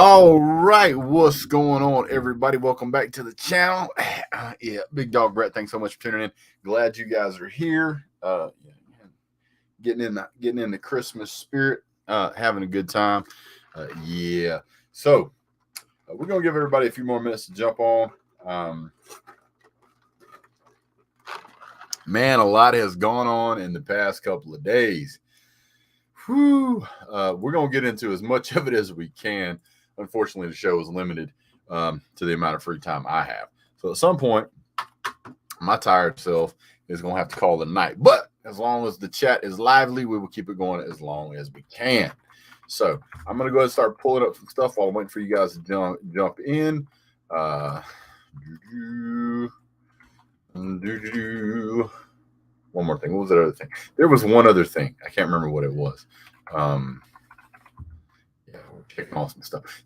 All right, what's going on, everybody? Welcome back to the channel. Yeah, Big Dog Brett, thanks so much for tuning in. Glad you guys are here. Getting in the Christmas spirit, having a good time. Yeah. So we're gonna give everybody a few more minutes to jump on. Man, a lot has gone on in the past couple of days. Whew. We're gonna get into as much of it as we can. Unfortunately, the show is limited to the amount of free time I have. So at some point, my tired self is going to have to call it a night. But as long as the chat is lively, we will keep it going as long as we can. So I'm going to go ahead and start pulling up some stuff while I'm waiting for you guys to jump in. One more thing. What was that other thing? There was one other thing. I can't remember what it was.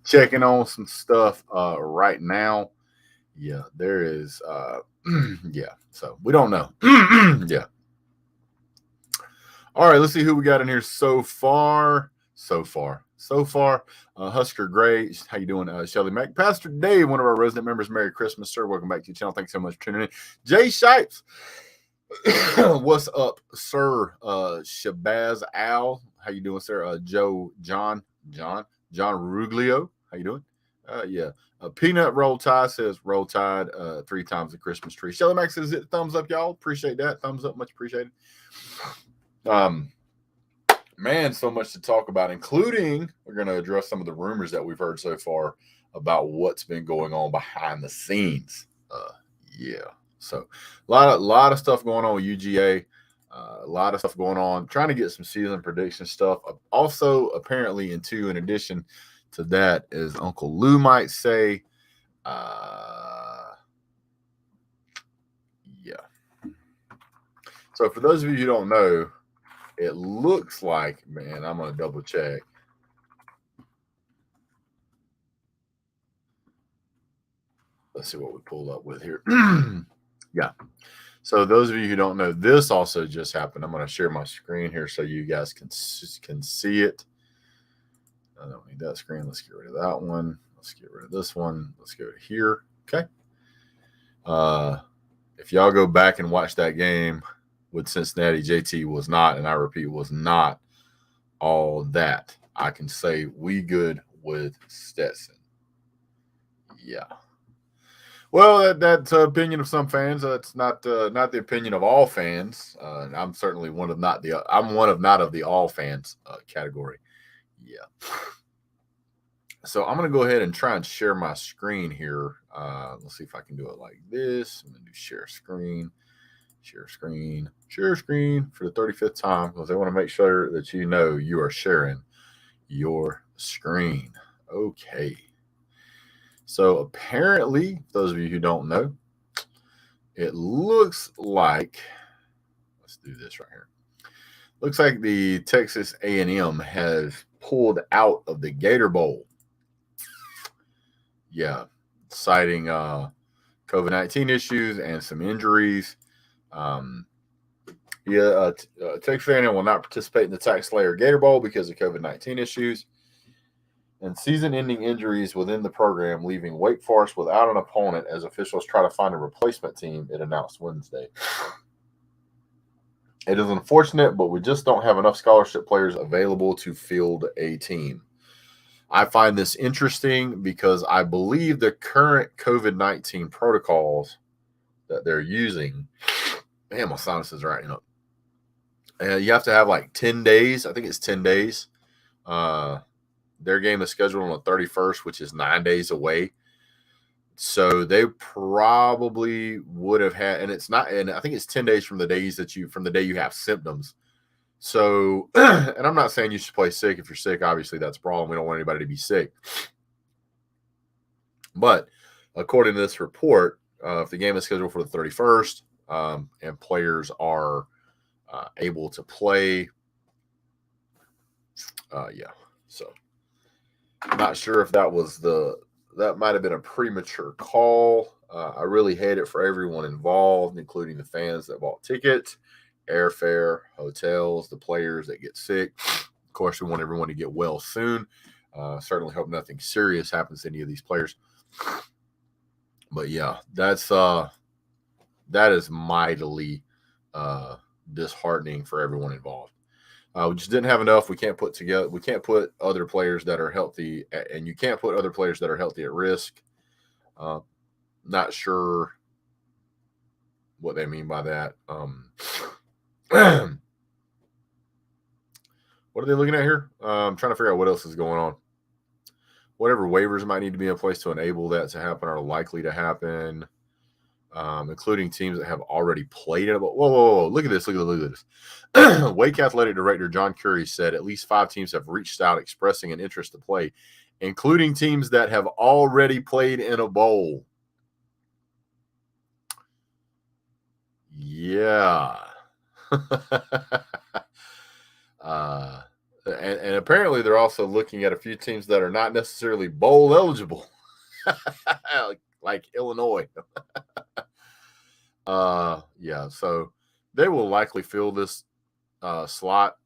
Checking on some stuff right now. Yeah, there is yeah, so we don't know. Yeah. All right, let's see who we got in here so far. Husker Gray, how you doing? Shelly Mack, Pastor Dave, one of our resident members. Merry Christmas, sir. Welcome back to the channel. Thanks so much for tuning in. Jay Shipes, what's up, sir? Shabazz Al, how you doing, sir? John Ruglio, how you doing? Yeah. Peanut Roll Tide says Roll Tide 3 times the Christmas tree. Shelly Max says hit the thumbs up, y'all. Appreciate that. Thumbs up, much appreciated. Man, so much to talk about, including we're going to address some of the rumors that we've heard so far about what's been going on behind the scenes. Yeah. So a lot of stuff going on with UGA. A lot of stuff going on, trying to get some season prediction stuff. Also, apparently, in addition to that, as Uncle Lou might say, yeah. So for those of you who don't know, it looks like, man, I'm going to double check. Let's see what we pulled up with here. Yeah. So those of you who don't know, this also just happened. I'm going to share my screen here so you guys can see it. I don't need that screen. Let's get rid of that one. Let's get rid of this one. Let's go to here. Okay. If y'all go back and watch that game with Cincinnati, JT was not, and I repeat, was not all that. I can say we good with Stetson. Yeah. Well, that's the opinion of some fans. It's not the opinion of all fans. I'm certainly one of not of the all fans category. Yeah. So I'm going to go ahead and try and share my screen here. Let's see if I can do it like this. I'm going to do share screen for the 35th time because I want to make sure that you know you are sharing your screen. Okay. So apparently, those of you who don't know, it looks like, let's do this right here. Looks like the Texas A&M has pulled out of the Gator Bowl. Yeah, citing COVID-19 issues and some injuries. Texas A&M will not participate in the Tax Slayer Gator Bowl because of COVID-19 issues and season-ending injuries within the program, leaving Wake Forest without an opponent as officials try to find a replacement team, it announced Wednesday. It is unfortunate, but we just don't have enough scholarship players available to field a team. I find this interesting because I believe the current COVID-19 protocols that they're using, man, my sinuses are right up. You have to have like 10 days. I think it's 10 days. Their game is scheduled on the 31st, which is 9 days away. So they probably would have had, and I think it's 10 days from the day you have symptoms. So, and I'm not saying you should play sick. If you're sick, obviously that's a problem. We don't want anybody to be sick. But according to this report, if the game is scheduled for the 31st, and players are able to play, yeah. So I'm not sure if that might have been a premature call. I really hate it for everyone involved, including the fans that bought tickets, airfare, hotels, the players that get sick. Of course, we want everyone to get well soon. Certainly hope nothing serious happens to any of these players. But yeah, that is mightily disheartening for everyone involved. We just didn't have enough. We can't put other players that are healthy, and you can't put other players that are healthy at risk. Not sure what they mean by that. What are they looking at here? I'm trying to figure out what else is going on. Whatever waivers might need to be in place to enable that to happen are likely to happen, including teams that have already played it. Whoa. Look at this. Look at this. Wake Athletic Director John Curry said at least 5 teams have reached out expressing an interest to play, including teams that have already played in a bowl. Yeah. And apparently they're also looking at a few teams that are not necessarily bowl eligible, like Illinois. Yeah, so they will likely fill this slot.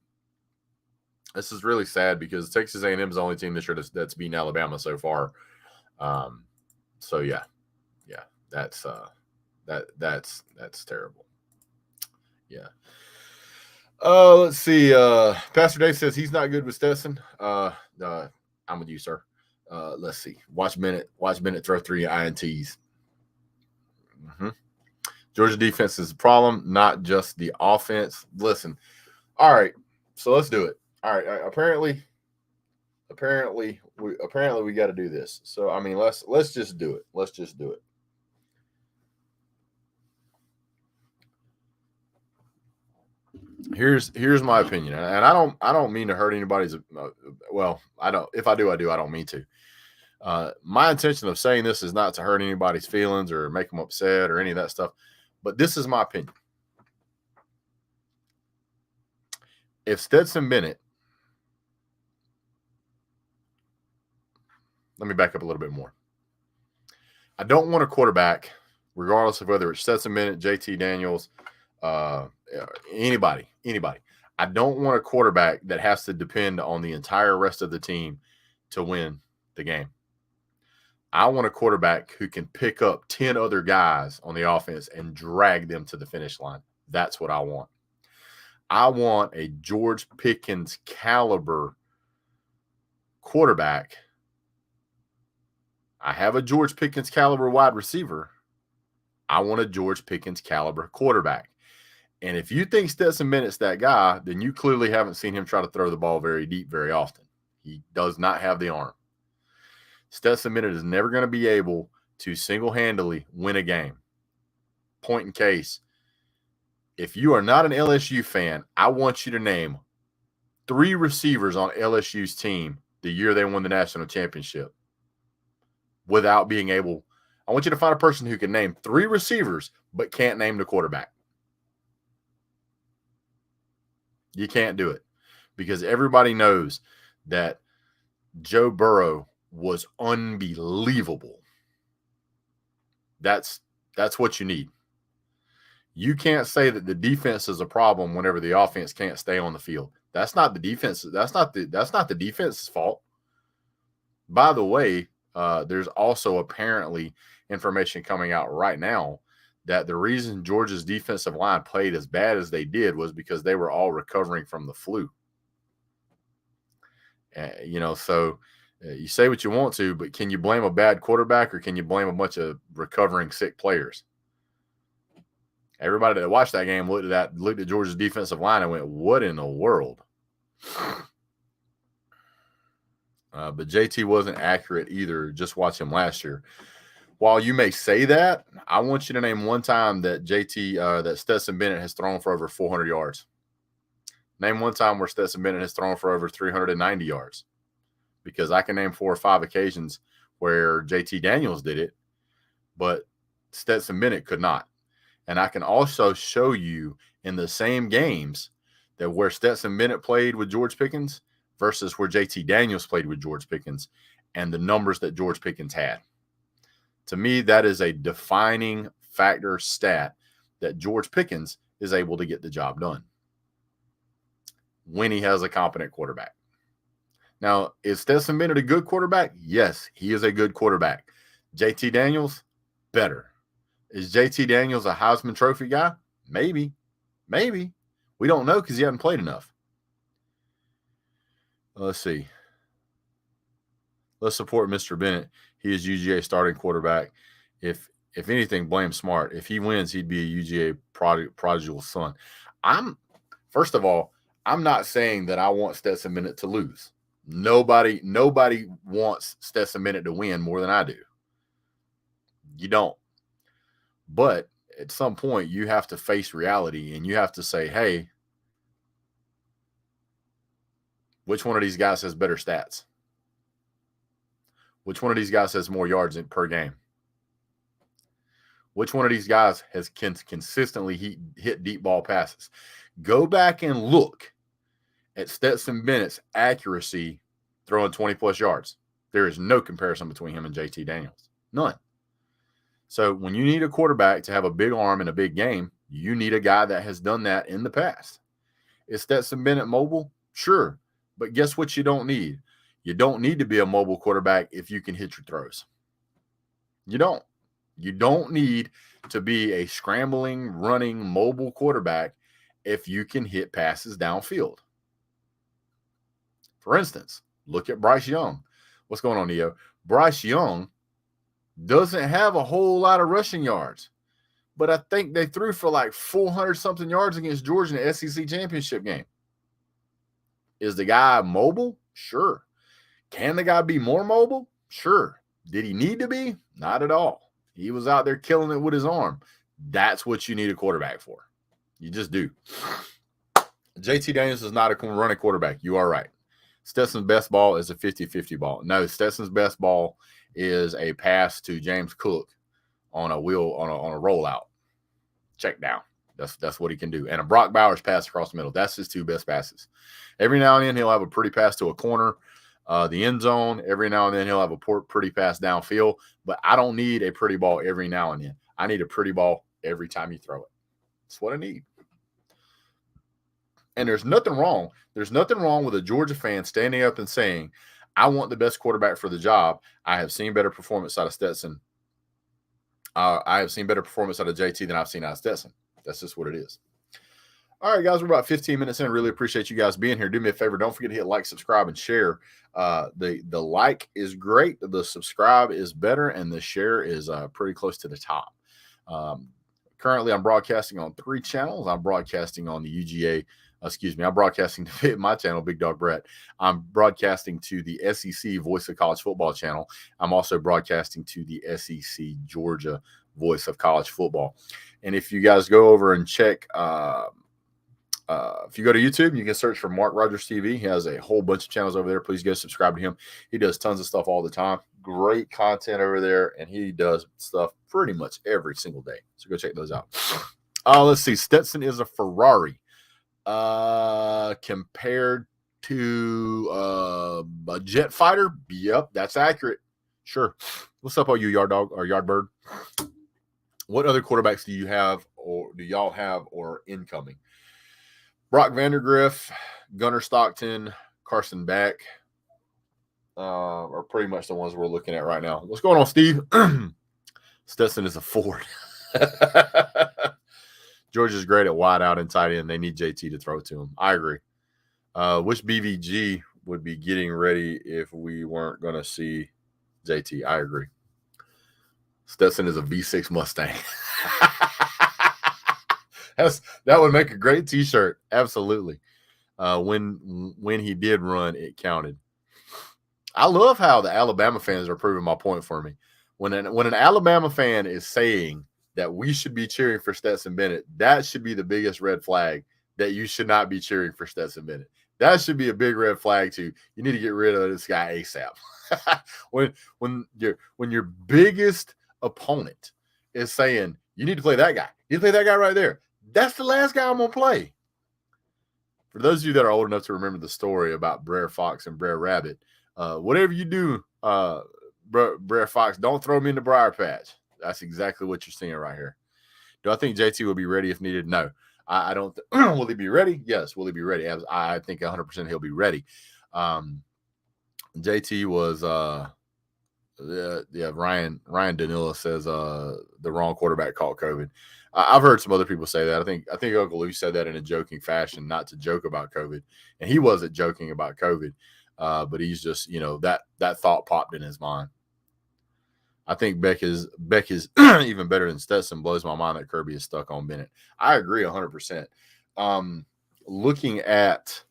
This is really sad because Texas A&M is the only team this year that's beaten Alabama so far. So yeah, that's terrible. Yeah. Let's see. Pastor Dave says he's not good with Stetson. I'm with you, sir. Let's see. Watch Bennett throw 3 INTs. Georgia defense is a problem, not just the offense. Listen. All right. So let's do it. All right. Apparently we got to do this. So I mean, let's just do it. Let's just do it. Here's my opinion, and I don't mean to hurt anybody's. Well, I don't. If I do, I don't mean to. My intention of saying this is not to hurt anybody's feelings or make them upset or any of that stuff. But this is my opinion. If Stetson Bennett, let me back up a little bit more. I don't want a quarterback, regardless of whether it's Stetson Bennett, JT Daniels, anybody. I don't want a quarterback that has to depend on the entire rest of the team to win the game. I want a quarterback who can pick up 10 other guys on the offense and drag them to the finish line. That's what I want. I want a George Pickens caliber quarterback. I have a George Pickens caliber wide receiver. I want a George Pickens caliber quarterback. And if you think Stetson Bennett's that guy, then you clearly haven't seen him try to throw the ball very deep very often. He does not have the arm. Stetson Bennett is never going to be able to single-handedly win a game. Point in case, if you are not an LSU fan, I want you to name 3 receivers on LSU's team the year they won the national championship without being able. I want you to find a person who can name 3 receivers but can't name the quarterback. You can't do it because everybody knows that Joe Burrow was unbelievable. That's what you need. You can't say that the defense is a problem whenever the offense can't stay on the field. That's not the defense. That's not the defense's fault. By the way, there's also apparently information coming out right now that the reason Georgia's defensive line played as bad as they did was because they were all recovering from the flu. So you say what you want to, but can you blame a bad quarterback or can you blame a bunch of recovering sick players? Everybody that watched that game looked at Georgia's defensive line and went, what in the world? But JT wasn't accurate either. Just watch him last year. While you may say that, I want you to name one time that that Stetson Bennett has thrown for over 400 yards. Name one time where Stetson Bennett has thrown for over 390 yards. Because I can name 4 or 5 occasions where JT Daniels did it, but Stetson Bennett could not. And I can also show you in the same games that where Stetson Bennett played with George Pickens versus where JT Daniels played with George Pickens and the numbers that George Pickens had. To me, that is a defining factor stat that George Pickens is able to get the job done when he has a competent quarterback. Now, is Stetson Bennett a good quarterback? Yes, he is a good quarterback. JT Daniels, better. Is JT Daniels a Heisman Trophy guy? Maybe. Maybe. We don't know because he hasn't played enough. Let's see. Let's support Mr. Bennett. He is UGA starting quarterback. If anything, blame Smart. If he wins, he'd be a UGA prodigal son. First of all, I'm not saying that I want Stetson Bennett to lose. Nobody wants Stetson Bennett to win more than I do. You don't. But at some point, you have to face reality and you have to say, hey, which one of these guys has better stats? Which one of these guys has more yards per game? Which one of these guys can consistently hit deep ball passes? Go back and look at Stetson Bennett's accuracy throwing 20-plus yards. There is no comparison between him and JT Daniels. None. So when you need a quarterback to have a big arm in a big game, you need a guy that has done that in the past. Is Stetson Bennett mobile? Sure. But guess what you don't need? You don't need to be a mobile quarterback if you can hit your throws. You don't. You don't need to be a scrambling, running, mobile quarterback if you can hit passes downfield. For instance, look at Bryce Young. What's going on, Neo? Bryce Young doesn't have a whole lot of rushing yards, but I think they threw for like 400-something yards against Georgia in the SEC championship game. Is the guy mobile? Sure. Can the guy be more mobile? Sure. Did he need to be? Not at all. He was out there killing it with his arm. That's what you need a quarterback for. You just do. JT Daniels is not a running quarterback. You are right. Stetson's best ball is a 50-50 ball. No, Stetson's best ball is a pass to James Cook on a rollout. Check down. That's what he can do. And a Brock Bowers pass across the middle. That's his two best passes. Every now and then he'll have a pretty pass to a corner, the end zone. Every now and then he'll have a pretty pass downfield. But I don't need a pretty ball every now and then. I need a pretty ball every time you throw it. That's what I need. And there's nothing wrong. There's nothing wrong with a Georgia fan standing up and saying, I want the best quarterback for the job. I have seen better performance out of Stetson. I have seen better performance out of JT than I've seen out of Stetson. That's just what it is. All right, guys, we're about 15 minutes in. Really appreciate you guys being here. Do me a favor. Don't forget to hit like, subscribe, and share. The like is great. The subscribe is better, and the share is pretty close to the top. Currently, I'm broadcasting on 3 channels. I'm broadcasting on the UGA. I'm broadcasting to my channel, Big Dog Brett. I'm broadcasting to the SEC Voice of College Football channel. I'm also broadcasting to the SEC Georgia Voice of College Football. And if you guys go over and check, if you go to YouTube, you can search for Mark Rogers TV. He has a whole bunch of channels over there. Please go subscribe to him. He does tons of stuff all the time. Great content over there, and he does stuff pretty much every single day. So go check those out. Let's see. Stetson is a Ferrari. Compared to a jet fighter, yep, that's accurate. Sure. What's up, all you yard dog or yard bird? What other quarterbacks do you have, or do y'all have, or incoming? Brock Vandergriff, Gunnar Stockton, Carson Beck are pretty much the ones we're looking at right now. What's going on, Steve? Stetson is a Ford. Georgia's great at wide out and tight end. They need JT to throw to him. I agree. Which BVG would be getting ready if we weren't going to see JT? I agree. Stetson is a V6 Mustang. That would make a great T-shirt. Absolutely. When he did run, it counted. I love how the Alabama fans are proving my point for me. When an Alabama fan is saying that we should be cheering for Stetson Bennett, that should be the biggest red flag that you should not be cheering for Stetson Bennett. That should be a big red flag too. You need to get rid of this guy ASAP. when your biggest opponent is saying you need to play that guy, you play that guy right there. That's the last guy I'm gonna play. For those of you that are old enough to remember the story about Brer Fox and Brer Rabbit, whatever you do, Brer Fox, don't throw me in the briar patch. That's exactly what you're seeing right here. Do I think JT will be ready if needed? No. I don't. Will he be ready? Yes. Will he be ready? I think 100% he'll be ready. JT was Ryan Danila says the wrong quarterback caught COVID. I've heard some other people say that. I think Uncle Lou said that in a joking fashion, not to joke about COVID, and he wasn't joking about COVID, but he's just that thought popped in his mind. I think Beck is even better than Stetson. Blows my mind that Kirby is stuck on Bennett. I agree 100%. Looking at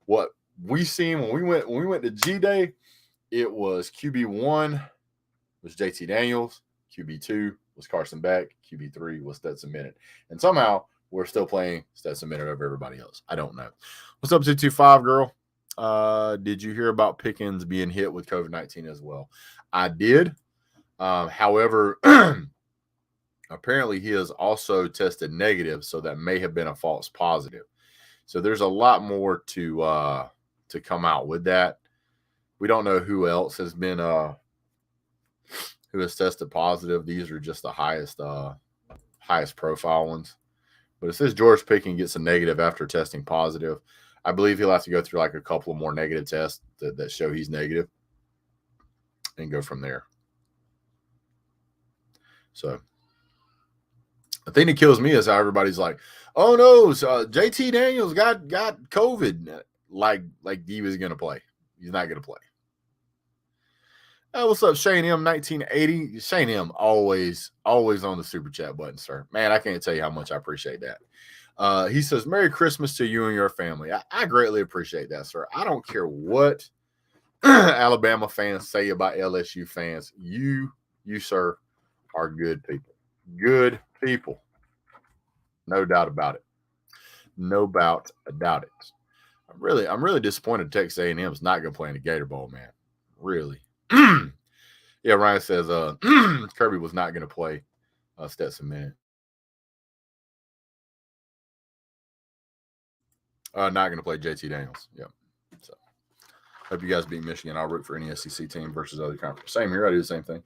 what we seen when we went to G Day, it was QB1 was JT Daniels, QB2 was Carson Beck, QB3 was Stetson Bennett, and somehow we're still playing Stetson Bennett over everybody else. I don't know. What's up, 225 girl? Did you hear about Pickens being hit with COVID-19 as well? I did. However, apparently he has also tested negative, so that may have been a false positive. So there's a lot more to come out with that. We don't know who else has been who has tested positive. These are just the highest profile ones. But it says George Pickens gets a negative after testing positive. I believe he'll have to go through like a couple of more negative tests that show he's negative and go from there. So the thing that kills me is how everybody's like, "Oh no, JT Daniels got COVID," like he was gonna play. He's not gonna play. What's up, Shane M 1980? Shane M always on the super chat button, sir. Man, I can't tell you how much I appreciate that. He says, "Merry Christmas to you and your family." I greatly appreciate that, sir. I don't care what Alabama fans say about LSU fans. You, sir, are good people. Good people. No doubt about it. No doubt about it. I'm really disappointed Texas A&M is not going to play in the Gator Bowl, man. Really. Yeah, Ryan says Kirby was not going to play Stetson Bennett. Not going to play JT Daniels. Yep. So hope you guys beat Michigan. I'll root for any SEC team versus other conference. Same here. I do the same thing.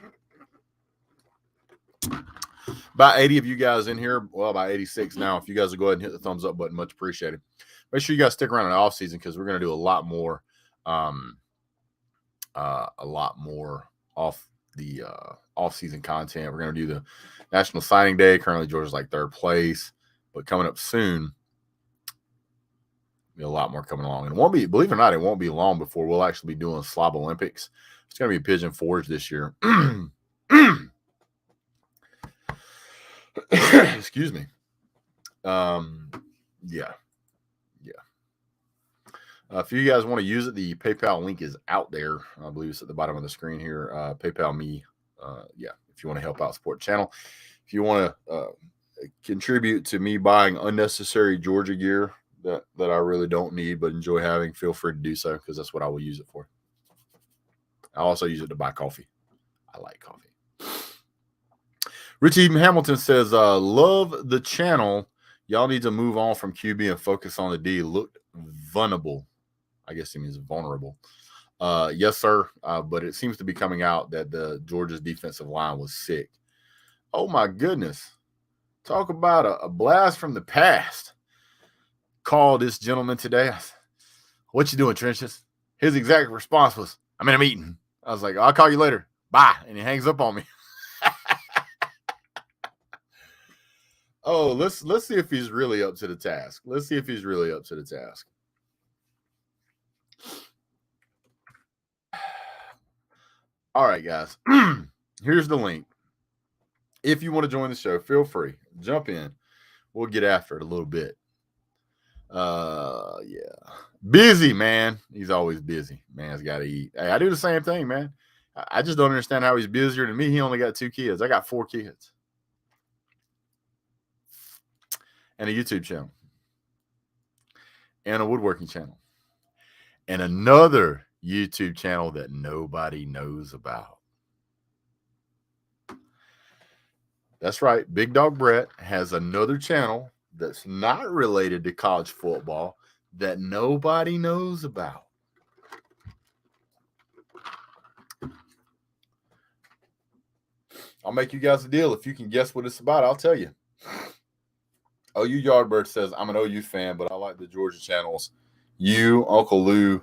About 80 of you guys in here. Well, about 86 now. If you guys will go ahead and hit the thumbs up button, much appreciated. Make sure you guys stick around in the off season because we're going to do a lot more off the off-season content. We're going to do the National Signing Day. Currently, Georgia's like third place, but coming up soon, be a lot more coming along. And it won't be, believe it or not, it won't be long before we'll actually be doing Slob Olympics. It's going to be Pigeon Forge this year. Excuse me. Yeah. If you guys want to use it, the PayPal link is out there. I believe it's at the bottom of the screen here. PayPal me. If you want to help out support the channel. If you want to contribute to me buying unnecessary Georgia gear that I really don't need but enjoy having, feel free to do so because that's what I will use it for. I also use it to buy coffee. I like coffee. Richie Hamilton says, love the channel. Y'all need to move on from QB and focus on the D. Looked vulnerable. I guess he means vulnerable. Yes, sir. But it seems to be coming out that the Georgia's defensive line was sick. Oh, my goodness. Talk about a blast from the past. Called this gentleman today. What you doing, Trenches? His exact response was, I'm in a meeting. I was like, I'll call you later. Bye. And he hangs up on me. Oh, let's see if he's really up to the task. All right, guys. Here's the link. If you want to join the show, feel free. Jump in. We'll get after it a little bit. Yeah. Busy, man. He's always busy. Man's got to eat. Hey, I do the same thing, man. I just don't understand how he's busier than me. He only got 2 kids. I got 4 kids. And a YouTube channel. And a woodworking channel. And another YouTube channel that nobody knows about. That's right. Big Dog Brett has another channel that's not related to college football that nobody knows about. I'll make you guys a deal. If you can guess what it's about, I'll tell you. OU Yardbird says, I'm an OU fan, but I like the Georgia channels. You, Uncle Lou,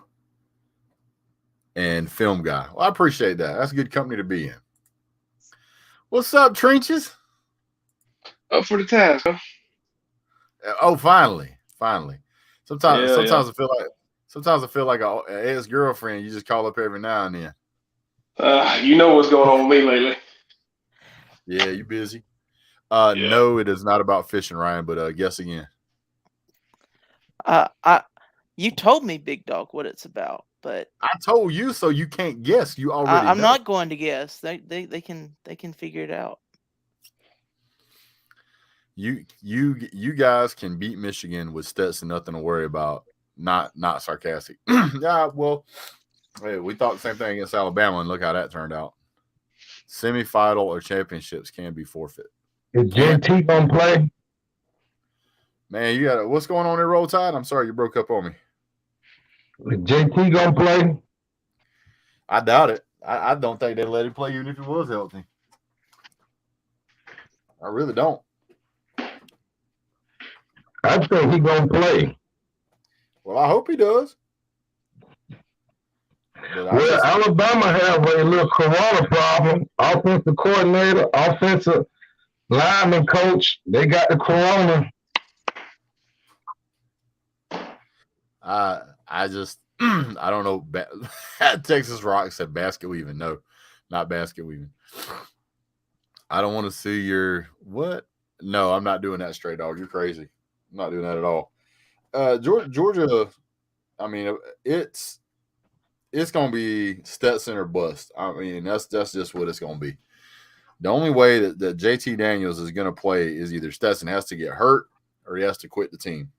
and film guy. Well, I appreciate that. That's a good company to be in. What's up, Trenches? Up for the task, huh? Oh, finally. Sometimes Yeah. I feel like a ex-girlfriend. You just call up every now and then. You know what's going on with me lately. Yeah, you busy? Yeah. No, it is not about fishing, Ryan. But guess again. You told me, Big Dog, what it's about, but I told you, so you can't guess. You already I'm know. not going to guess. They can figure it out. You guys can beat Michigan with Stetson, nothing to worry about. Not sarcastic. Yeah, well, hey, we thought the same thing against Alabama, and look how that turned out. Semifinal or championships can be forfeit. Is JT gonna play? Man, you got what's going on in Roll Tide? I'm sorry, you broke up on me. Is JT gonna play? I doubt it. I don't think they'd let him play even if he was healthy. I really don't. I think he gonna play. Well, I hope he does. Well, Alabama have a little corona problem. Offensive coordinator, offensive lineman coach, they got the corona. I just I don't know. Texas Rock said basket weaving. No, not basket weaving. I don't want to see your what? No, I'm not doing that, Stray Dog. You're crazy. I'm not doing that at all. Georgia. I mean, it's going to be Stetson or bust. I mean, that's just what it's going to be. The only way that JT Daniels is going to play is either Stetson has to get hurt or he has to quit the team.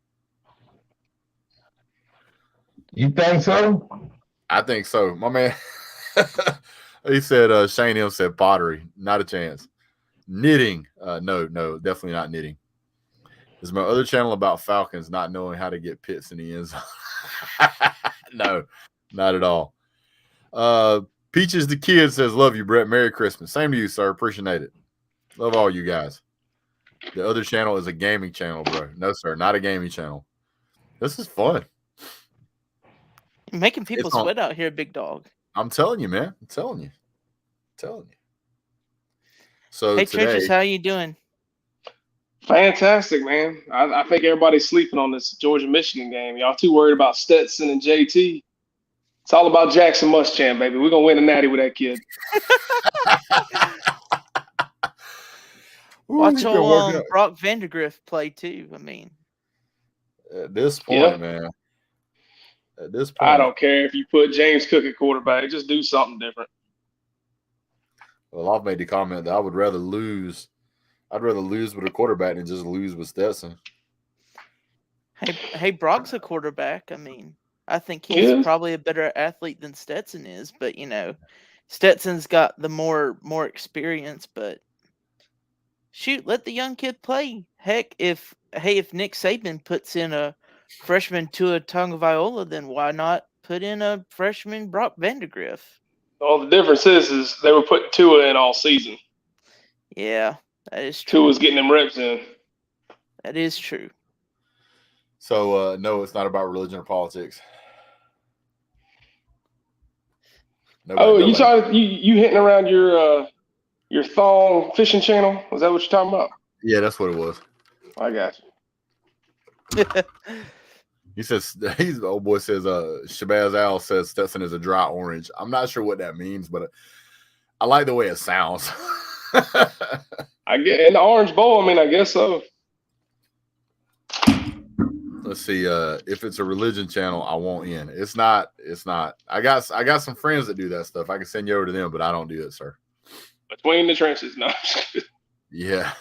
You think so? I think so. My man, he said, Shane Hill said pottery. Not a chance. Knitting. No, definitely not knitting. Is my other channel about Falcons not knowing how to get Pitts in the end zone? No, not at all. Peaches the Kid says, love you, Brett. Merry Christmas. Same to you, sir. Appreciate it. Love all you guys. The other channel is a gaming channel, bro. No, sir, not a gaming channel. This is fun. You're making people sweat out here, Big Dog. I'm telling you, man. I'm telling you. So hey, today, Trenches, how you doing? Fantastic, man. I think everybody's sleeping on this Georgia-Michigan game. Y'all too worried about Stetson and JT. It's all about Jackson Muschamp, baby. We're going to win a natty with that kid. Watch old Brock Vandegrift play, too. I mean. At this point, man. At this point. I don't care if you put James Cook at quarterback. Just do something different. Well, I've made the comment that I would rather lose. I'd rather lose with a quarterback than just lose with Stetson. Hey, Brock's a quarterback. I mean, I think he's probably a better athlete than Stetson is, but Stetson's got the more experience. But shoot, let the young kid play. Heck, if Nick Saban puts in a freshman Tua Tagovailoa, then why not put in a freshman Brock Vandegrift? Well, the difference is they were putting Tua in all season. Yeah. That is true. Tua's getting them reps in. That is true. So, no, it's not about religion or politics. You hitting around your thong fishing channel? Is that what you're talking about? Yeah, that's what it was. I got you. He says, the old boy says, Shabazz Al says Stetson is a dry orange. I'm not sure what that means, but I like the way it sounds. I get in the Orange Bowl. I mean, I guess so. Let's see. If it's a religion channel, I won't in. It's not. I got some friends that do that stuff. I can send you over to them, but I don't do it, sir. Between the trenches, no. Yeah.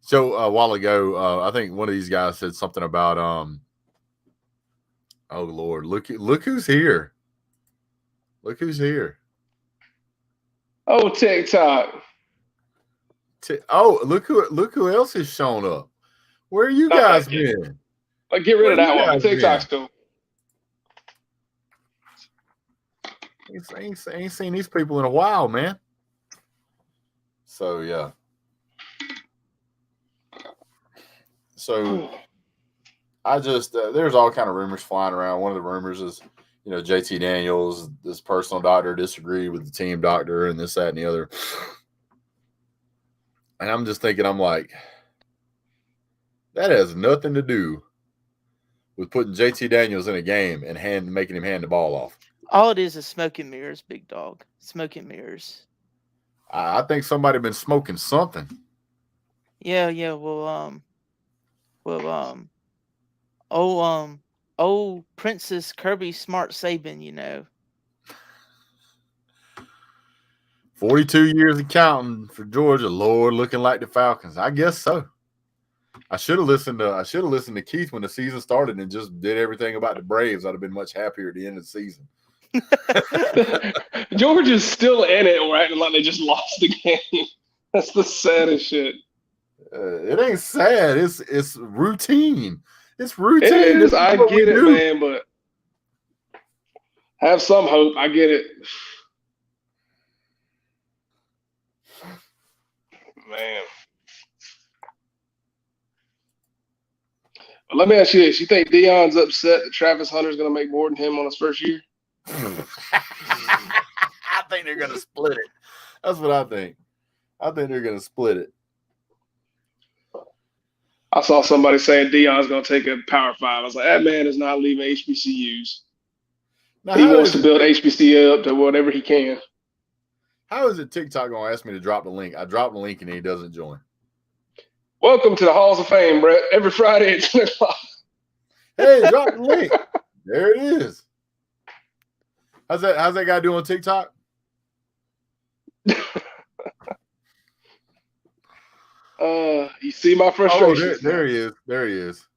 So a while ago, I think one of these guys said something about oh Lord, look who's here. Look who's here. Oh, TikTok. Look who else has shown up. Where are you guys been? Like, get rid of that one. TikTok's cool. Ain't seen these people in a while, man. So yeah. So I just there's all kind of rumors flying around. One of the rumors is JT Daniels, this personal doctor disagreed with the team doctor and this, that, and the other. And I'm just thinking, I'm like, that has nothing to do with putting JT Daniels in a game and making him hand the ball off. All it is smoke and mirrors, big dog. Smoke and mirrors. I think somebody been smoking something. Yeah. Old Princess Kirby Smart Saban, 42 years of counting for Georgia. Lord, looking like the Falcons. I guess so. I should have listened to Keith when the season started and just did everything about the Braves. I'd have been much happier at the end of the season. Georgia's still in it. We're acting like they just lost the game. That's the saddest shit. It ain't sad. It's routine. It's routine. It is. I get it, man, but have some hope. I get it. Man. Let me ask you this. You think Deion's upset that Travis Hunter's going to make more than him on his first year? I think they're going to split it. That's what I think. I think they're going to split it. I saw somebody saying Deion's going to take a Power 5. I was like, that man is not leaving HBCUs. Now, he wants to build HBCU up to whatever he can. How is it TikTok going to ask me to drop the link? I drop the link and he doesn't join. Welcome to the Halls of Fame, Brett. Every Friday at 10 o'clock. Hey, drop the link. There it is. How's that guy doing on TikTok? You see my frustration. Oh, there he is. There he is.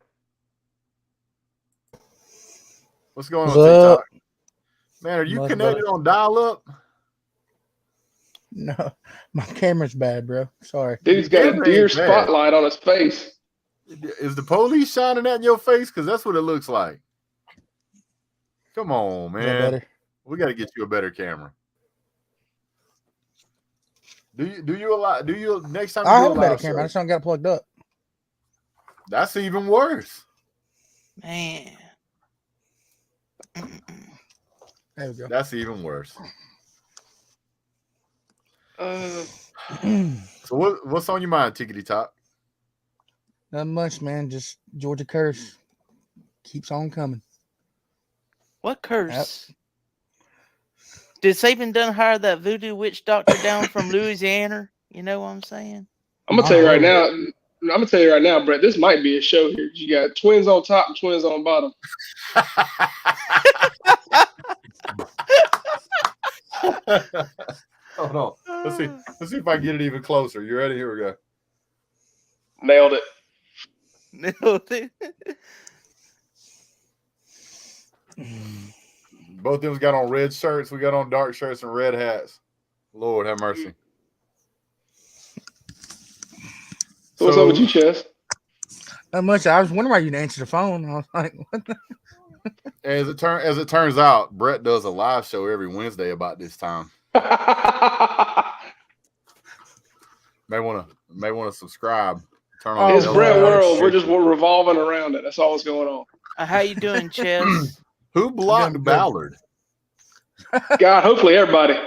What's going on TikTok? Man, are you connected on dial-up? No, my camera's bad, bro. Sorry. Dude's got a deer spotlight on his face. Is the police shining that in your face? Because that's what it looks like. Come on, man. We got to get you a better camera. Do you next time? I have a better camera. I just don't got it plugged up. That's even worse. Man. There we go. That's even worse. So what's on your mind, Tickety Top? Not much, man. Just Georgia curse keeps on coming. What curse? Yep. Did Saban done hire that voodoo witch doctor down from Louisiana? You know what I'm saying? I'm gonna tell you right now, Brett. This might be a show here. You got twins on top and twins on bottom. Hold on. Let's see if I can get it even closer. You ready? Here we go. Nailed it. Both of them got on red shirts. We got on dark shirts and red hats. Lord have mercy. So what's up with you, Chess? Not much. I was wondering why you didn't answer the phone. I was like, what the? As it turns out, Brett does a live show every Wednesday about this time. May want to subscribe. Turn on. It's Brett World. We're revolving around it. That's all that's going on. How you doing, Chess? Who blocked Ballard? God, hopefully everybody.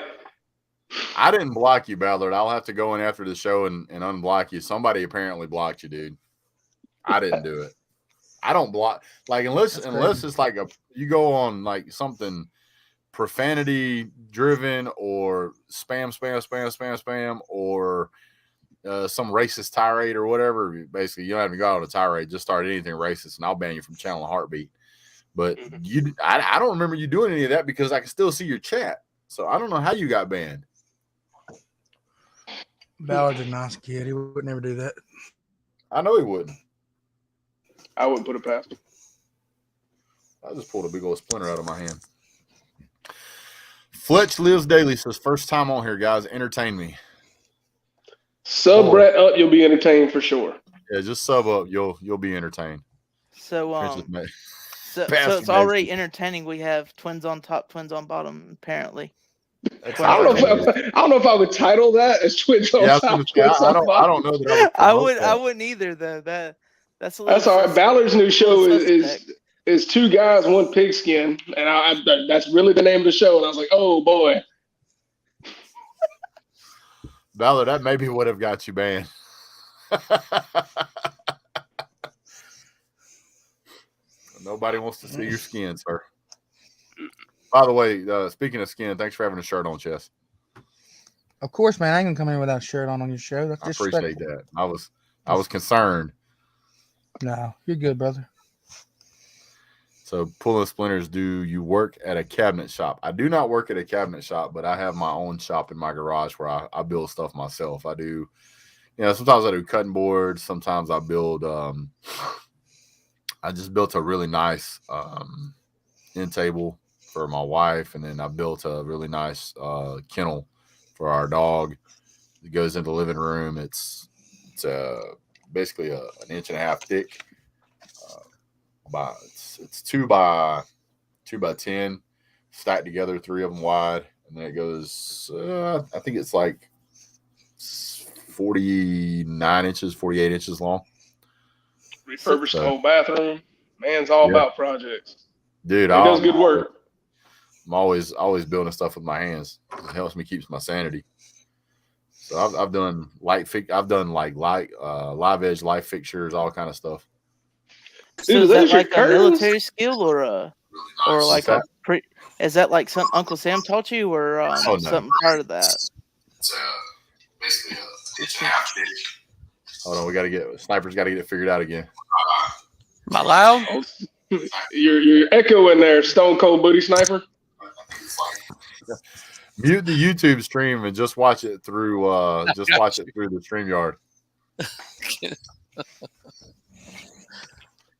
I didn't block you, Ballard. I'll have to go in after the show and unblock you. Somebody apparently blocked you, dude. I didn't do it. I don't block unless it's like you go on like something profanity driven or spam or some racist tirade or whatever. Basically, you don't have to go on a tirade. Just start anything racist, and I'll ban you from channel and heartbeat. But I don't remember you doing any of that because I can still see your chat. So I don't know how you got banned. Ballard's a nice kid. He would never do that. I know he wouldn't. I wouldn't put it past him. I just pulled a big old splinter out of my hand. Fletch Lives Daily says, first time on here, guys. Entertain me. Sub Brett up, you'll be entertained for sure. Yeah, just sub up. You'll be entertained. So it's already entertaining. We have twins on top, twins on bottom, apparently. I don't know if I would title that as twins on top. I don't know that I wouldn't either though. That's all right. Ballard's new show is It's two guys, one pigskin, and that's really the name of the show. And I was like, oh boy. Valor, that maybe would have got you banned. Nobody wants to see your skin, sir. By the way, speaking of skin, thanks for having a shirt on, Chess. Of course, man. I ain't gonna come in without a shirt on your show. That's I appreciate that. I was concerned. No, you're good, brother. So, pulling splinters, do you work at a cabinet shop? I do not work at a cabinet shop, but I have my own shop in my garage where I build stuff myself. I do, sometimes I do cutting boards. Sometimes I build, I just built a really nice end table for my wife. And then I built a really nice kennel for our dog. It goes into the living room. It's basically an 1.5 inch thick. It's 2 by 10 stacked together, 3 of them wide, and then it goes I think it's like 49 inches, 48 inches long. Refurbished the whole bathroom. Man's all about projects. Dude, he does good work. I'm always building stuff with my hands. It helps me keep my sanity. So I've done live edge light fixtures, all kind of stuff. So is that like a military skill or like is that like something Uncle Sam taught you or something part of that? It's basically it's half thick. Hold on, Sniper's got to get it figured out again. Am I loud? You're echoing there, Stone Cold Booty Sniper. Mute the YouTube stream and just watch it through the StreamYard.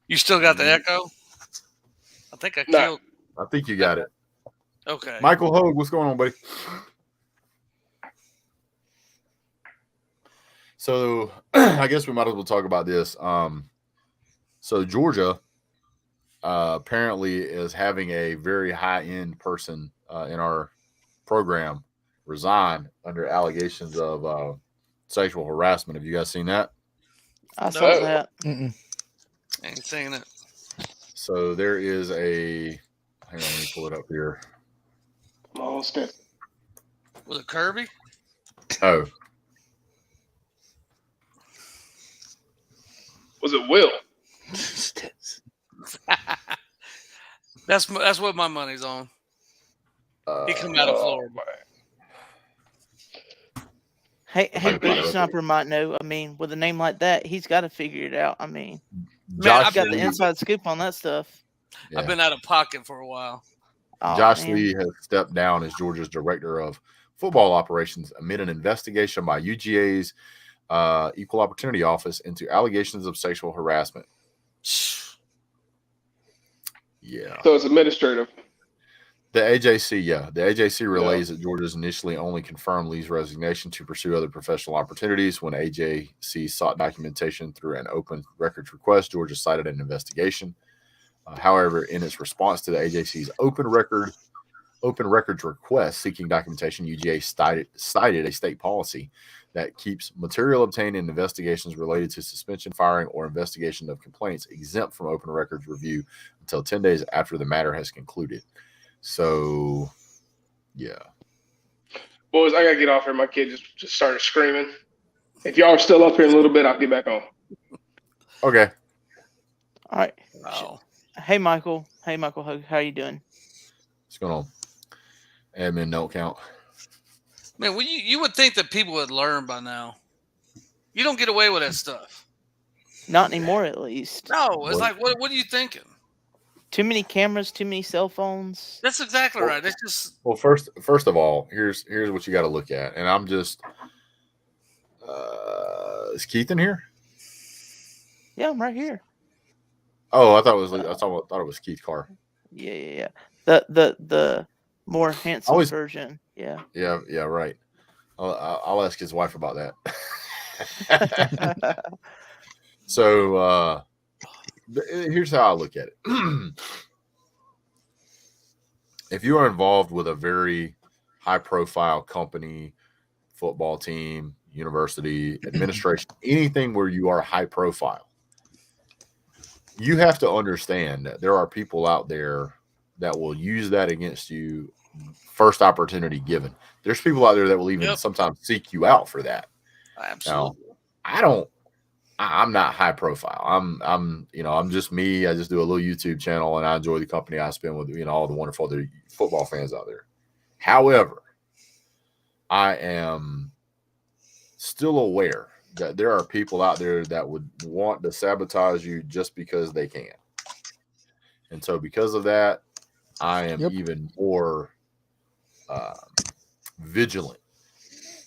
You still got the echo? I think I killed. I think you got it. Okay. Michael Hogue, what's going on, buddy? So I guess we might as well talk about this. So Georgia apparently is having a very high-end person in our program resign under allegations of sexual harassment. Have you guys seen that? I saw that. Ain't seen it. So there is a. Hang on, let me pull it up here. Oh, snap. Was it Kirby? Oh. Was it Will? That's what my money's on. He come out of Florida. Hey, Booty Sniper might know. I mean, with a name like that, he's got to figure it out. I mean, I've got the inside scoop on that stuff. Yeah. I've been out of pocket for a while. Josh Lee has stepped down as Georgia's director of football operations amid an investigation by UGA's Equal Opportunity Office into allegations of sexual harassment. Yeah. So it's administrative. The AJC relays that Georgia's initially only confirmed Lee's resignation to pursue other professional opportunities. When AJC sought documentation through an open records request, Georgia cited an investigation. However, in its response to the AJC's open records request seeking documentation, UGA cited a state policy that keeps material obtained in investigations related to suspension, firing, or investigation of complaints exempt from open records review until 10 days after the matter has concluded. So, yeah. Boys, I got to get off here. My kid just started screaming. If y'all are still up here in a little bit, I'll get back on. Okay. All right. Wow. Hey, Michael. How you doing? What's going on? Admin don't count. Man, well, you would think that people would learn by now. You don't get away with that stuff. Not anymore, at least. No, it's like, what are you thinking? Too many cameras, too many cell phones. That's exactly right. It's just first of all, here's what you got to look at, and I'm just is Keith in here? Yeah, I'm right here. Oh, I thought it was Keith Carr. Yeah. The more handsome version. Yeah. Yeah, right. I'll ask his wife about that. So here's how I look at it. If you are involved with a very high-profile company, football team, university, administration, anything where you are high-profile, you have to understand that there are people out there that will use that against you first opportunity given. There's people out there that will even sometimes seek you out for that. Absolutely. Now, I'm not high profile. I'm just me. I just do a little YouTube channel and I enjoy the company I spend with, all the wonderful other football fans out there. However, I am still aware that there are people out there that would want to sabotage you just because they can. And so because of that, I am even more vigilant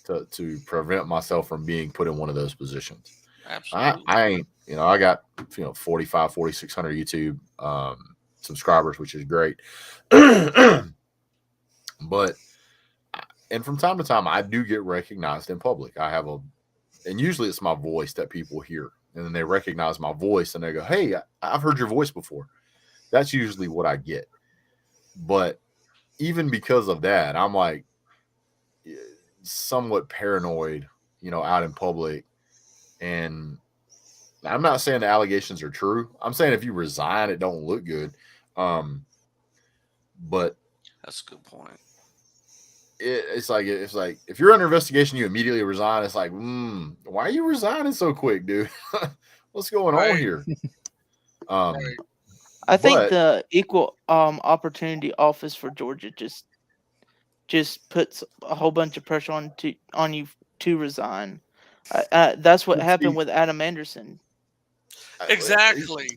to prevent myself from being put in one of those positions. Absolutely. I ain't, I got 4,600 YouTube subscribers, which is great. But and from time to time I do get recognized in public. And usually it's my voice that people hear, and then they recognize my voice and they go, "Hey, I've heard your voice before." That's usually what I get. But even because of that, I'm like somewhat paranoid, out in public. And I'm not saying the allegations are true. I'm saying if you resign, it don't look good. But that's a good point. It's like if you're under investigation, you immediately resign. It's like, why are you resigning so quick, dude? What's going on here? I think the Equal Opportunity Office for Georgia just puts a whole bunch of pressure on you to resign. That's what happened with Adam Anderson. Exactly.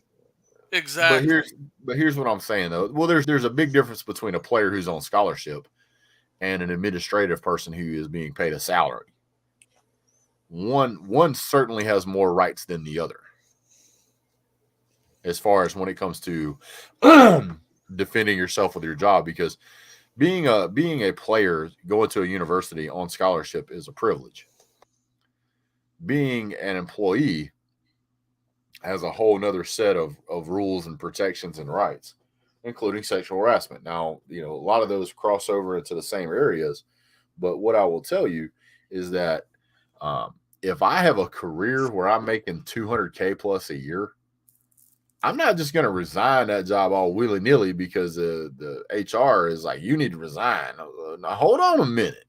But here's what I'm saying though. Well, there's a big difference between a player who's on scholarship and an administrative person who is being paid a salary. One certainly has more rights than the other, as far as when it comes to defending yourself with your job, because being a player going to a university on scholarship is a privilege. Being an employee has a whole nother set of rules and protections and rights, including sexual harassment. Now, a lot of those cross over into the same areas, but what I will tell you is that if I have a career where I'm making $200K plus a year, I'm not just going to resign that job all willy-nilly because the HR is like, you need to resign. Now, hold on a minute.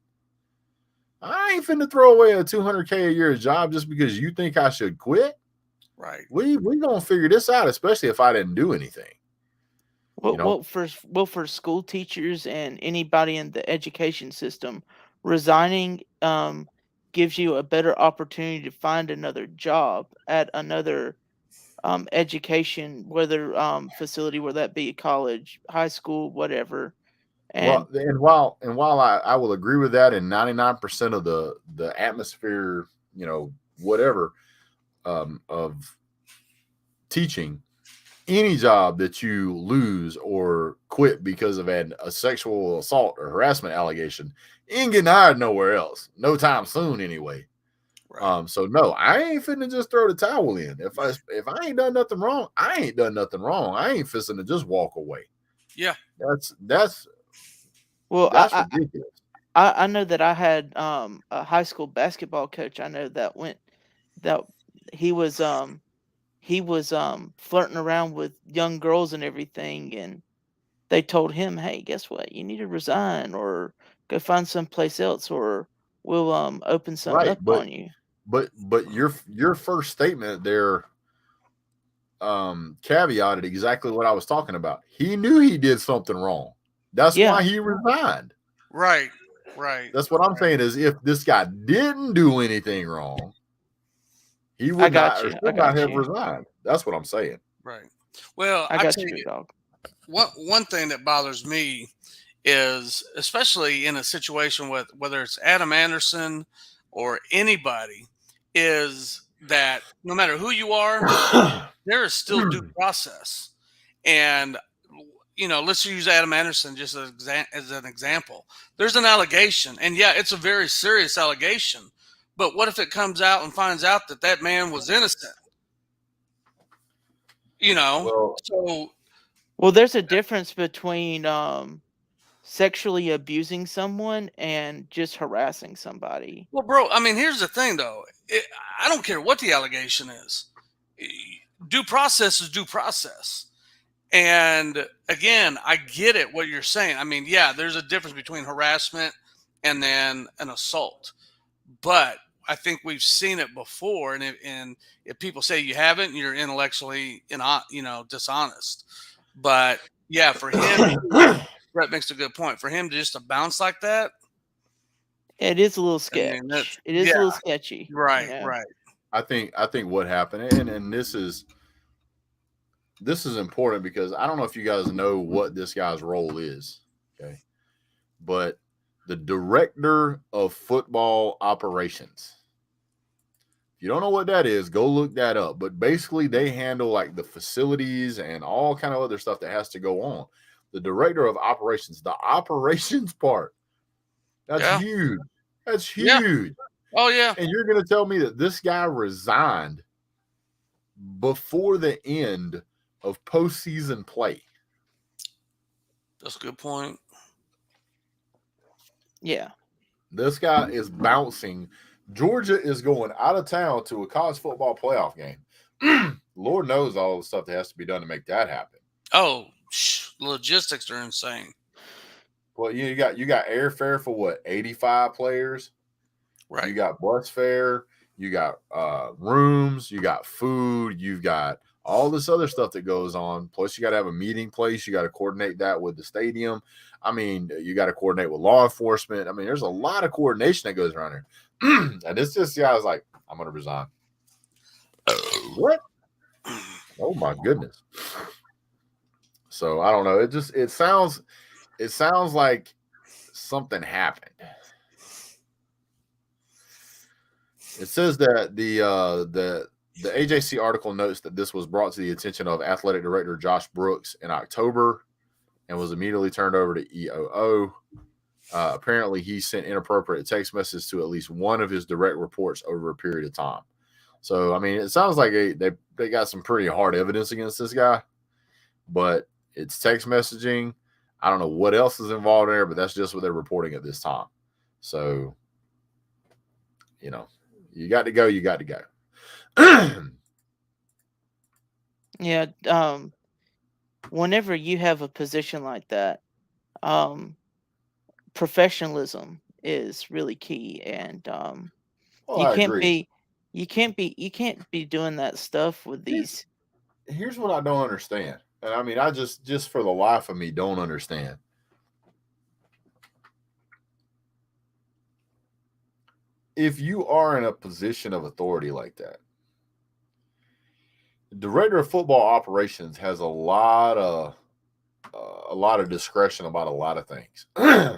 I ain't finna throw away a $200K a year job just because you think I should quit. Right. We gonna figure this out, especially if I didn't do anything. Well, for school teachers and anybody in the education system, resigning gives you a better opportunity to find another job at another education, whether facility, whether that be a college, high school, whatever. And while I will agree with that, and 99% of the atmosphere, whatever, of teaching, any job that you lose or quit because of a sexual assault or harassment allegation, you ain't getting hired nowhere else, no time soon anyway. Right. So no, I ain't finna just throw the towel in. If I ain't done nothing wrong, I ain't done nothing wrong. I ain't finna to just walk away. Yeah, that's ridiculous. I know that I had a high school basketball coach. I know that he was flirting around with young girls and everything, and they told him, "Hey, guess what? You need to resign or go find someplace else, or we'll open something up on you." But your first statement there caveated exactly what I was talking about. He knew he did something wrong. That's why he resigned. Right. That's what I'm saying is if this guy didn't do anything wrong, he would not have resigned. That's what I'm saying. Right. Well, I got you, dog. One thing that bothers me is, especially in a situation with whether it's Adam Anderson or anybody, is that no matter who you are, there is still due process. And let's use Adam Anderson just as an example. There's an allegation, and yeah, it's a very serious allegation. But what if it comes out and finds out that man was innocent? Well, there's a difference between sexually abusing someone and just harassing somebody. Well, bro, I mean, here's the thing, though. I don't care what the allegation is. due process is due process. And again, I get it what you're saying. I mean, yeah, there's a difference between harassment and then an assault. But I think we've seen it before, and if people say you haven't, you're intellectually, dishonest. But yeah, for him, Brett makes a good point. For him to just bounce like that, it is a little sketchy. It is a little sketchy. Right, you know? right. I think what happened, and this is important because I don't know if you guys know what this guy's role is, okay? But the director of football operations. If you don't know what that is, go look that up. But basically, they handle like the facilities and all kind of other stuff that has to go on. The director of operations, the operations part, that's huge. That's huge. Yeah. Oh, yeah. And you're going to tell me that this guy resigned before the end of postseason play. That's a good point. Yeah. This guy is bouncing. Georgia is going out of town to a college football playoff game. Lord knows all the stuff that has to be done to make that happen. Oh, logistics are insane. Well, you got airfare for what, 85 players? Right. You got bus fare. You got rooms. You got food. You've got all this other stuff that goes on. Plus, you got to have a meeting place. You got to coordinate that with the stadium. I mean, you got to coordinate with law enforcement. I mean, there's a lot of coordination that goes around here. And this guy's like, I'm going to resign. What? Oh, my goodness. So, I don't know. It sounds like something happened. It says that the AJC article notes that this was brought to the attention of athletic director Josh Brooks in October and was immediately turned over to EOO. Apparently, he sent inappropriate text messages to at least one of his direct reports over a period of time. So, I mean, it sounds like they got some pretty hard evidence against this guy, but it's text messaging. I don't know what else is involved there, but that's just what they're reporting at this time. So, you got to go. You got to go. Yeah. Whenever you have a position like that, professionalism is really key, and you can't be doing that stuff with these. Here's what I don't understand, and I mean, I just for the life of me don't understand. If you are in a position of authority like that, the director of football operations has a lot of discretion about a lot of things.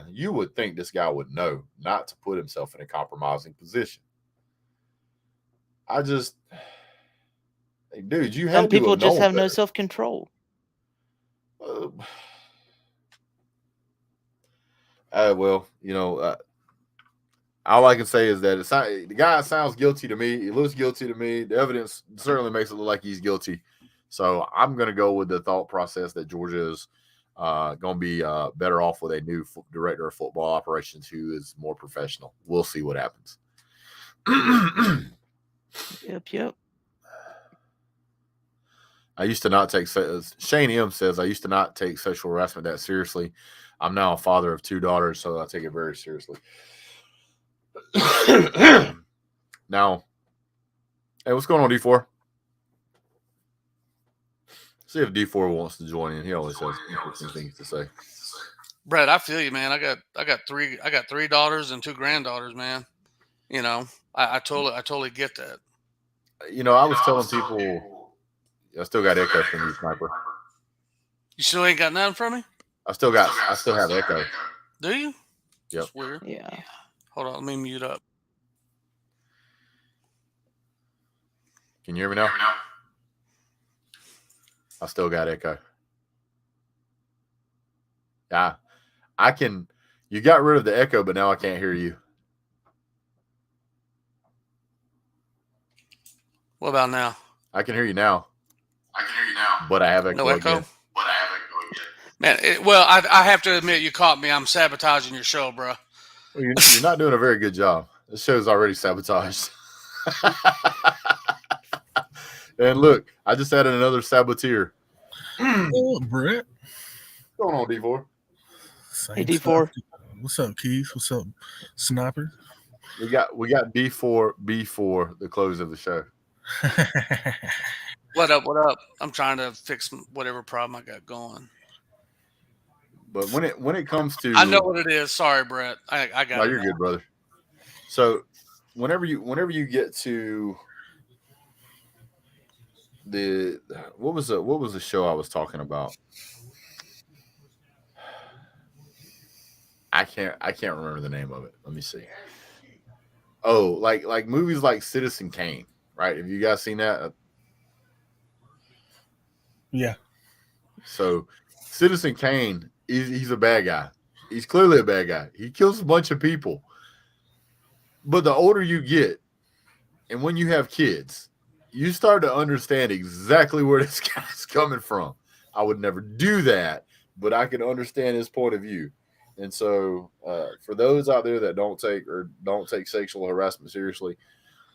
You would think this guy would know not to put himself in a compromising position. Dude, you had Some people just have no self-control. Well, all I can say is that the guy sounds guilty to me. He looks guilty to me. The evidence certainly makes it look like he's guilty. So I'm going to go with the thought process that Georgia is going to be better off with a new director of football operations who is more professional. We'll see what happens. Yep. I used to not take Shane M says I used to not take sexual harassment that seriously. I'm now a father of 2 daughters, so I take it very seriously. Now, hey, what's going on, D4? See if D4 wants to join in. He always has interesting things to say. Brett, I feel you, man. I got 3 daughters and 2 granddaughters, man. I totally get that. I was telling people I still got echo from you, Sniper. You still ain't got nothing from me? I still have echo. Do you? Yep. That's weird. Yeah. Hold on, let me mute up. Can you hear me now? I still got echo. Yeah. You got rid of the echo, but now I can't hear you. What about now? I can hear you now. But I have echo. No echo? Again. Man, I have to admit, you caught me. I'm sabotaging your show, bro. Well, you're not doing a very good job. This show's already sabotaged. And look, I just added another saboteur. Oh, Brett. What's going on, D4? Hey, D4. What's up, Keith? What's up, Sniper? We got D4 before the close of the show. What up? What up? I'm trying to fix whatever problem I got going. But when it comes to, I know what it is. Sorry, Brett. I got. No, it you're good, brother. So whenever you get to the what was the show I was talking about? I can't remember the name of it. Let me see. Oh, like movies like Citizen Kane, right? Have you guys seen that? Yeah. So Citizen Kane, he's a bad guy. He's clearly a bad guy. He kills a bunch of people. But the older you get, and when you have kids, you start to understand exactly where this guy's coming from. I would never do that, but I can understand his point of view. And so, for those out there that don't take sexual harassment seriously,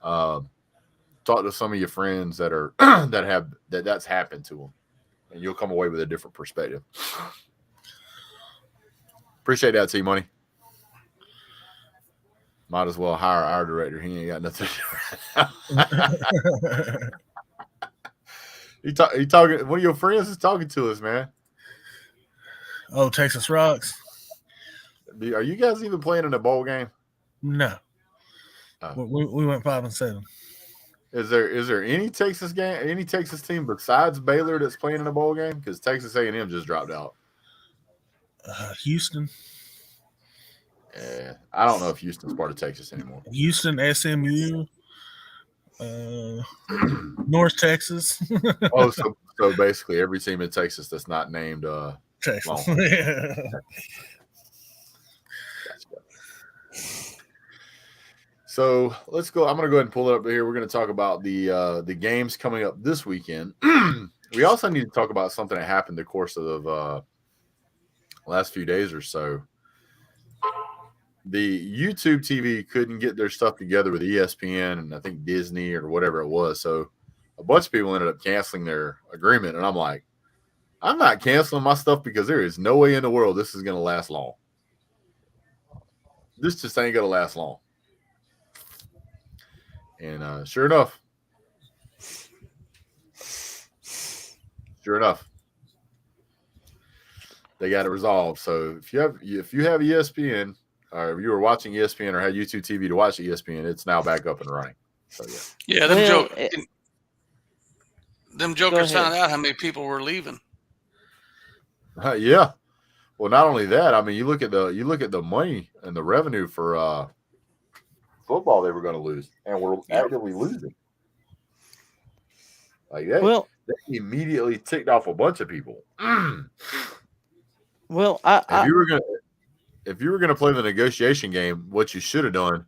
talk to some of your friends that are that's happened to them, and you'll come away with a different perspective. Appreciate that, T Money. Might as well hire our director. He ain't got nothing to do. He talking. One of your friends is talking to us, man. Oh, Texas Rocks. Are you guys even playing in a bowl game? No. We went 5-7. Is there any Texas team besides Baylor that's playing in a bowl game? Because Texas A&M just dropped out. Houston. Yeah, I don't know if Houston's part of Texas anymore. Houston, SMU, North Texas. Oh, so basically every team in Texas that's not named Texas. So let's go. I'm going to go ahead and pull it up here. We're going to talk about the games coming up this weekend. We also need to talk about something that happened the course of the last few days or so. The YouTube TV couldn't get their stuff together with ESPN and I think Disney or whatever it was. So a bunch of people ended up canceling their agreement. And I'm like, I'm not canceling my stuff because there is no way in the world this is going to last long. This just ain't going to last long. And sure enough, they got it resolved. So if you have ESPN, or if you were watching ESPN or had YouTube TV to watch ESPN, it's now back up and running. So yeah. Them jokers found out how many people were leaving. Yeah. Well, not only that, I mean, you look at the money and the revenue for football they were going to lose, and we're actively losing. Like that, they immediately ticked off a bunch of people. Well, if you were gonna play the negotiation game, what you should have done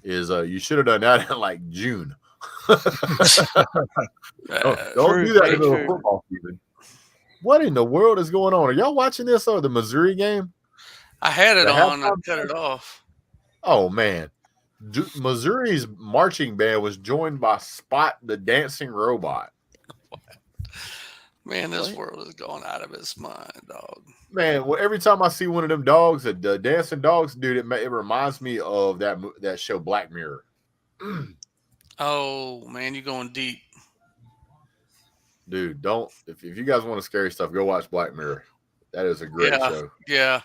is you should have done that in like June. Don't do that in the football season. What in the world is going on? Are y'all watching this or the Missouri game? I had it on. I cut it off. Oh man. Missouri's marching band was joined by Spot the Dancing Robot. Man, this world is going out of its mind, dog. Man, well, every time I see one of them dogs, the dancing dogs, dude, it reminds me of that show Black Mirror. Oh man, you're going deep, dude. Don't if you guys want scary stuff, go watch Black Mirror. That is a great show. Yeah.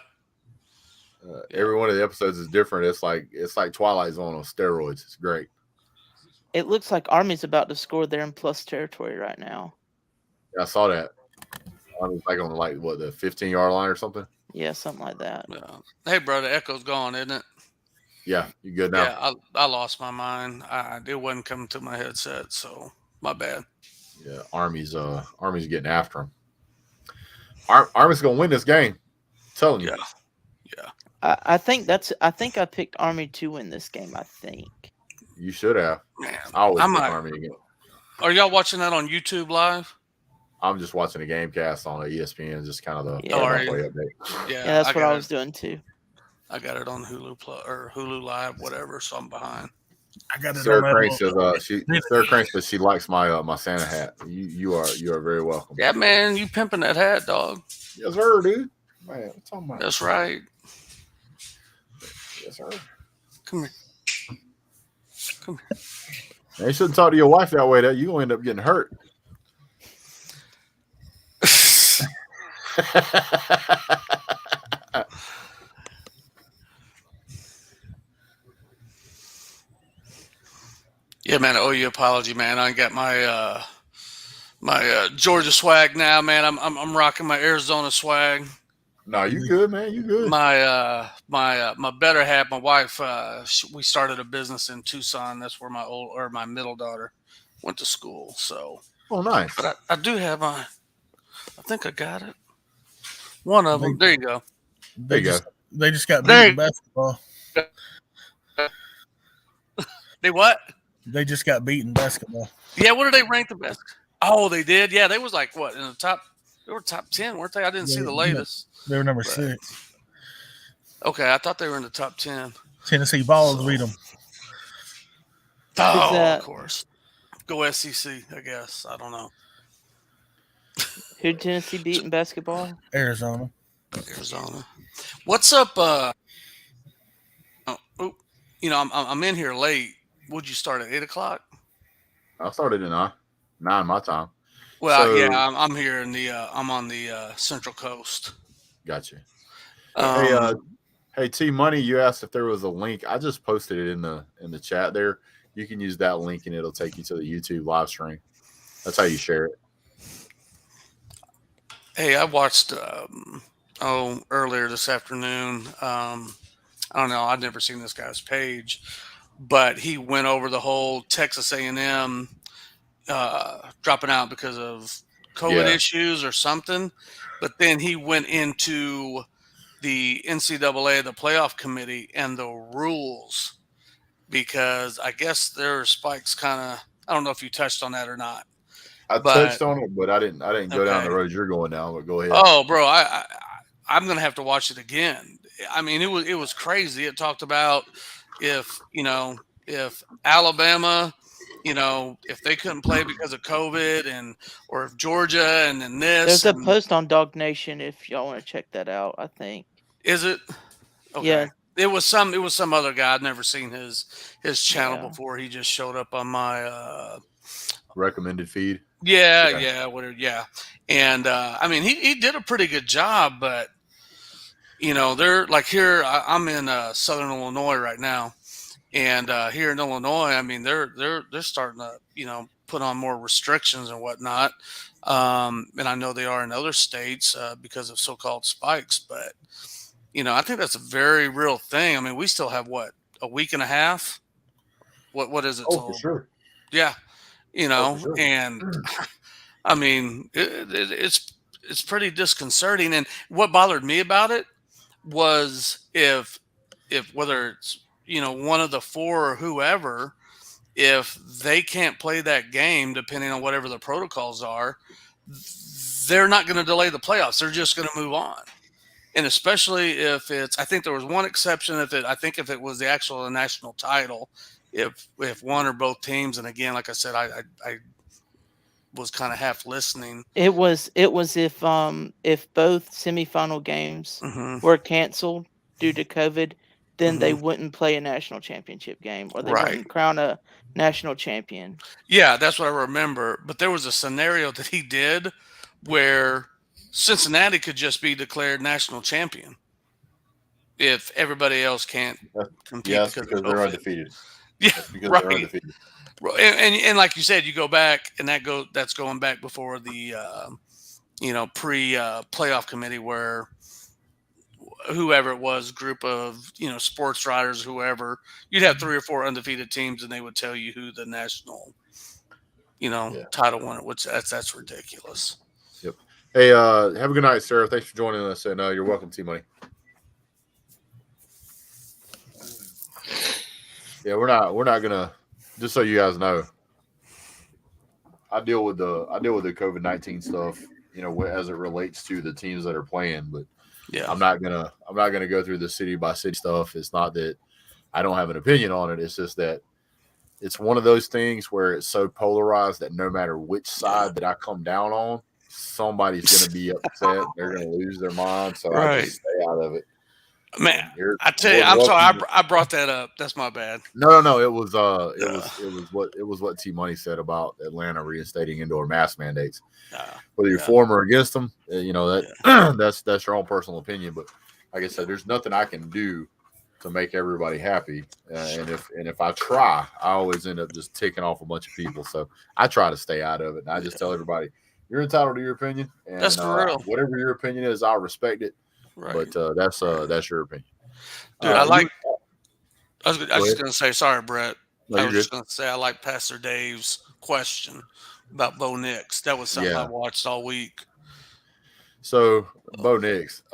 Every one of the episodes is different. It's like Twilight Zone on steroids. It's great. It looks like Army's about to score there in plus territory right now. Yeah, I saw that. Army's like on the 15-yard line or something. Yeah, something like that. Hey, bro, the echo's gone, isn't it? Yeah, you good now? Yeah, I lost my mind. It wasn't coming to my headset, so my bad. Yeah, Army's getting after him. Army's gonna win this game. I'm telling you. Yeah. I think I picked Army to win this game. I think you should have. Man, I always pick Army again. Are y'all watching that on YouTube live? I'm just watching the game cast on ESPN, just kind of the play update. Yeah, that's what I was doing too. I got it on Hulu Plus or Hulu Live, whatever. So I'm behind. I got it. Sarah Crane says Sarah Crane says she likes my my Santa hat. You are very welcome. Yeah, man, you pimping that hat, dog. Yes, sir, dude. Man, what talking about? That's right. Yes, sir. Come here. Come here. Man, you shouldn't talk to your wife that way. That you gonna end up getting hurt. Yeah, man, I owe you an apology, man. I got my my Georgia swag now, man. I'm rocking my Arizona swag. No, you good, man. You good. My better half, my wife, we started a business in Tucson. That's where my middle daughter went to school. So, oh, nice. But I do have I think I got it. One of them. There you go. There you go. They just got beat in basketball. They what? They just got beat in basketball. Yeah, what did they rank the best? Oh, they did. Yeah, they was like what in the top? They were top 10, weren't they? I didn't see the latest. They were number 6. Okay, I thought they were in the top 10. Tennessee Vols beat them. Oh, of course. Go SEC, I guess. I don't know. Who did Tennessee beat in basketball? Arizona. What's up? I'm in here late. Would you start at 8:00? I started at 9 my time. Well, yeah, I'm here in the. I'm on the Central Coast. Gotcha. Hey, T Money, you asked if there was a link. I just posted it in the chat there. You can use that link and it'll take you to the YouTube live stream. That's how you share it. Hey, I watched earlier this afternoon. I don't know. I've never seen this guy's page, but he went over the whole Texas A&M dropping out because of COVID issues or something. But then he went into the NCAA, the playoff committee, and the rules, because I guess their spikes kind of. I don't know if you touched on that or not. I touched on it, but I didn't go down the road you're going down. But go ahead. Oh, bro, I'm gonna have to watch it again. I mean, it was crazy. It talked about if Alabama, if they couldn't play because of COVID, or if Georgia, and then this. There's a post on Dog Nation if y'all want to check that out. I think. Is it? Okay. Yeah. It was some other guy. I'd never seen his channel before. He just showed up on my recommended feed. Yeah, whatever. Yeah, and I mean, he did a pretty good job, but they're like here. I'm in Southern Illinois right now, and here in Illinois, I mean, they're starting to put on more restrictions and whatnot, and I know they are in other states because of so-called spikes, but I think that's a very real thing. I mean, we still have a week and a half. What is it? Oh, for sure. Yeah. Sure. And I mean, it's pretty disconcerting. And what bothered me about it was if whether it's, one of the 4 or whoever, if they can't play that game, depending on whatever the protocols are, they're not going to delay the playoffs. They're just going to move on. And especially if I think there was one exception. If it was the actual national title, if one or both teams, and again, like I said, I was kind of half listening. It was if both semifinal games were canceled due to COVID, then they wouldn't play a national championship game, or they wouldn't crown a national champion. Yeah, that's what I remember. But there was a scenario that he did where Cincinnati could just be declared national champion if everybody else can't compete. Yes, because they're undefeated. Yeah, because right. they're undefeated. And like you said, you go back, and that's going back before the pre playoff committee, where whoever it was, group of sports writers, whoever, you'd have 3 or 4 undefeated teams, and they would tell you who the national title winner. Which that's ridiculous. Yep. Hey, have a good night, Sarah. Thanks for joining us, and you're welcome, T Money. Yeah, we're not gonna. Just so you guys know, I deal with the COVID-19 stuff, as it relates to the teams that are playing. But yeah, I'm not gonna go through the city by city stuff. It's not that I don't have an opinion on it. It's just that it's one of those things where it's so polarized that no matter which side that I come down on, somebody's going to be upset. They're going to lose their mind. So I just stay out of it. Man, I tell you, I'm sorry I brought that up. That's my bad. No. It was what T Money said about Atlanta reinstating indoor mask mandates. Whether you're for them or against them, that's your own personal opinion. But like I said, there's nothing I can do to make everybody happy. And if I try, I always end up just ticking off a bunch of people. So I try to stay out of it. And I just tell everybody, you're entitled to your opinion. And that's for real. Whatever your opinion is, I'll respect it. Right. But that's your opinion. Dude, I was just going to say, sorry, Brett. No, I was just going to say I like Pastor Dave's question about Bo Nix. That was something I watched all week. So Bo Nix,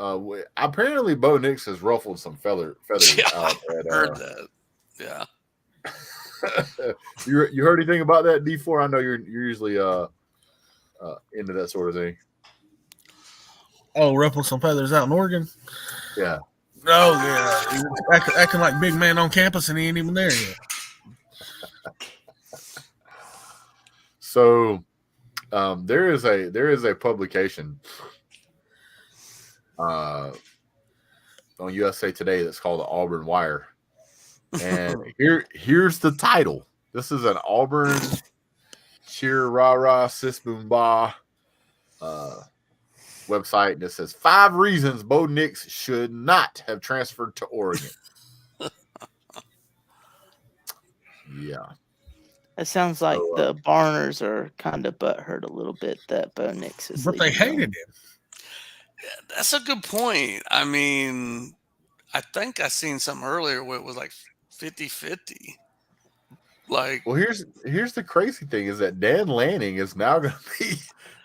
apparently Bo Nix has ruffled some feathers out. I heard that. Yeah. You heard anything about that, D4? I know you're usually into that sort of thing. Oh, ruffled some feathers out in Oregon? Yeah. Oh, yeah. He was acting like big man on campus, and he ain't even there yet. So there is a publication on USA Today that's called the Auburn Wire. And here's the title. This is an Auburn cheer rah rah sis boom bah website, and it says 5 reasons Bo Nix should not have transferred to Oregon. Yeah. It sounds like the Barners are kind of butthurt a little bit that Bo Nix is. But they hated him. Yeah, that's a good point. I mean, I think I seen something earlier where it was like 50-50. Like, well, here's the crazy thing is that Dan Lanning is now going to be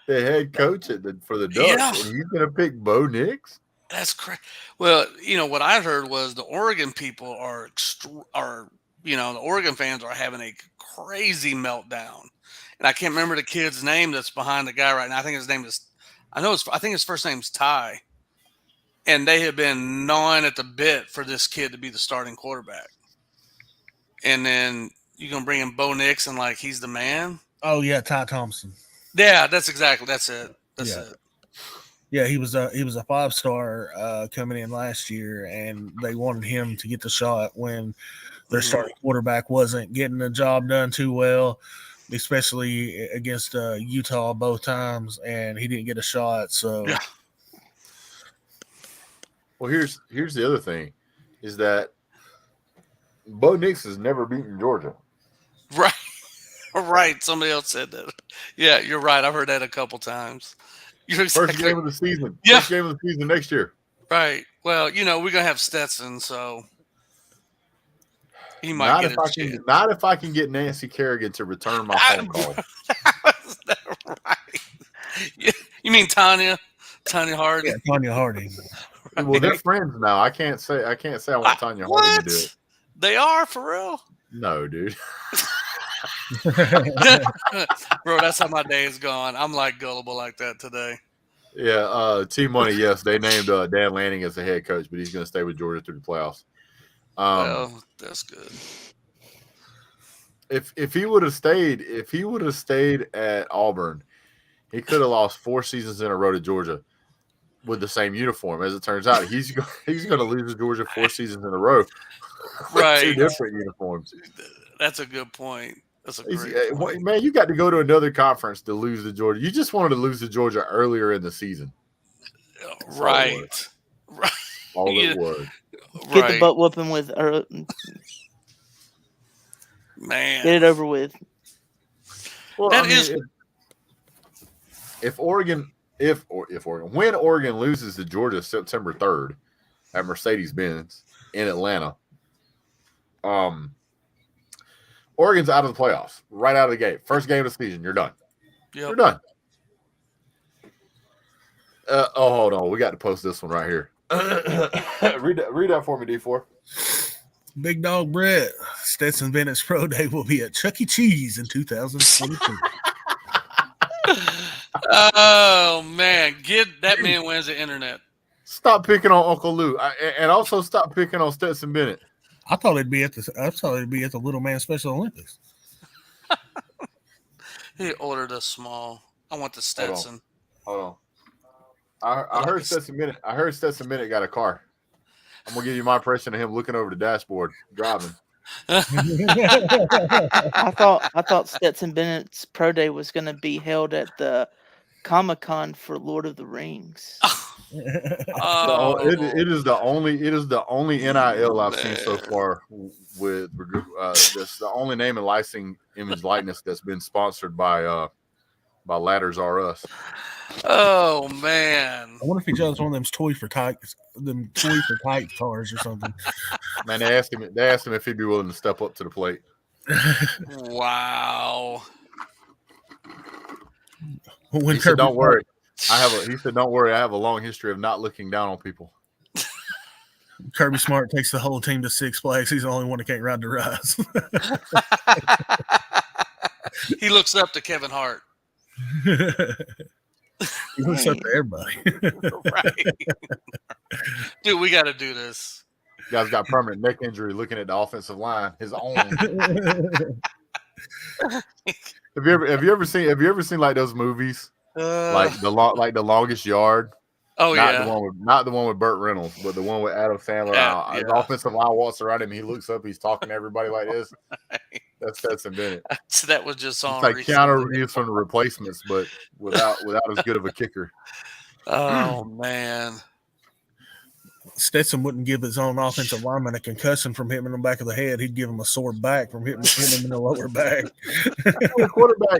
the head coach for the Ducks, and he's going to pick Bo Nix. That's crazy. Well, what I heard was the Oregon people are the Oregon fans are having a crazy meltdown, and I can't remember the kid's name that's behind the guy right now. I think his name is, I think his first name's Ty, and they have been gnawing at the bit for this kid to be the starting quarterback. And then you're gonna bring in Bo Nix and like he's the man. Oh yeah, Ty Thompson. Yeah, that's it. That's it. Yeah, he was a 5-star coming in last year, and they wanted him to get the shot when their starting quarterback wasn't getting the job done too well, especially against Utah both times, and he didn't get a shot. So, well, here's the other thing, is that Bo Nix has never beaten Georgia. Right. Right. Somebody else said that. Yeah, you're right. I've heard that a couple times. You're exactly First game of the season. Yeah. First game of the season next year. Right. Well, we're going to have Stetson, so he might get a chance. Not if I can get Nancy Kerrigan to return my phone call. Is that right? Yeah. You mean Tanya Harding? Yeah, Tanya Harding. Right. Well, they're friends now. I can't say I want Tanya Harding to do it. They are, for real? No, dude. Bro, that's how my day is gone. I'm like gullible like that today. Yeah, Team Money, yes, they named Dan Lanning as the head coach, but he's going to stay with Georgia through the playoffs. Well, that's good. If he would have stayed at Auburn, he could have lost 4 seasons in a row to Georgia with the same uniform. As it turns out, he's going to lose to Georgia 4 seasons in a row. Right, 2 different uniforms. That's a good point. That's a great point. Man, you got to go to another conference to lose to Georgia. You just wanted to lose to Georgia earlier in the season. Right. Right. All it was. Get the butt whooping with man. Get it over with. Well, when Oregon loses to Georgia September 3rd at Mercedes-Benz in Atlanta, Oregon's out of the playoffs right out of the gate. First game of the season, you're done. Yep. You're done. Hold on. We got to post this one right here. read that for me, D4. Big Dog Brett. Stetson Bennett's pro day will be at Chuck E. Cheese in 2022. Oh, man. That man wins the internet. Stop picking on Uncle Lou. And also stop picking on Stetson Bennett. I thought it'd be at the Little Man Special Olympics. He ordered a small. I want the Stetson. Hold on. I heard Stetson Bennett. I heard Stetson Bennett got a car. I'm gonna give you my impression of him looking over the dashboard driving. I thought Stetson Bennett's pro day was going to be held at the Comic-Con for Lord of the Rings. Oh, it is the only NIL I've seen so far with that's the only name and licensing image likeness that's been sponsored by Ladders R Us. Oh man! I wonder if he does one of them toy for kite cars or something. Man, they asked him if he'd be willing to step up to the plate. Wow. He said, "Don't worry. He said, don't worry. I have a long history of not looking down on people." Kirby Smart takes the whole team to Six Flags. He's the only one that can't ride the rise. He looks up to Kevin Hart. He looks up to everybody. Right. Dude, we got to do this. Guy's got permanent neck injury looking at the offensive line, his own. Have you ever seen like those movies? Like the Longest Yard? Oh, Not the one with Burt Reynolds, but the one with Adam Sandler. The offensive line walks around him, he looks up, he's talking to everybody like this. That's Stetson Bennett. So that was just on. It's like Keanu Reeves from The Replacements, but without as good of a kicker. Oh man. Stetson wouldn't give his own offensive lineman a concussion from hitting him in the back of the head. He'd give him a sore back from hitting him in the lower back.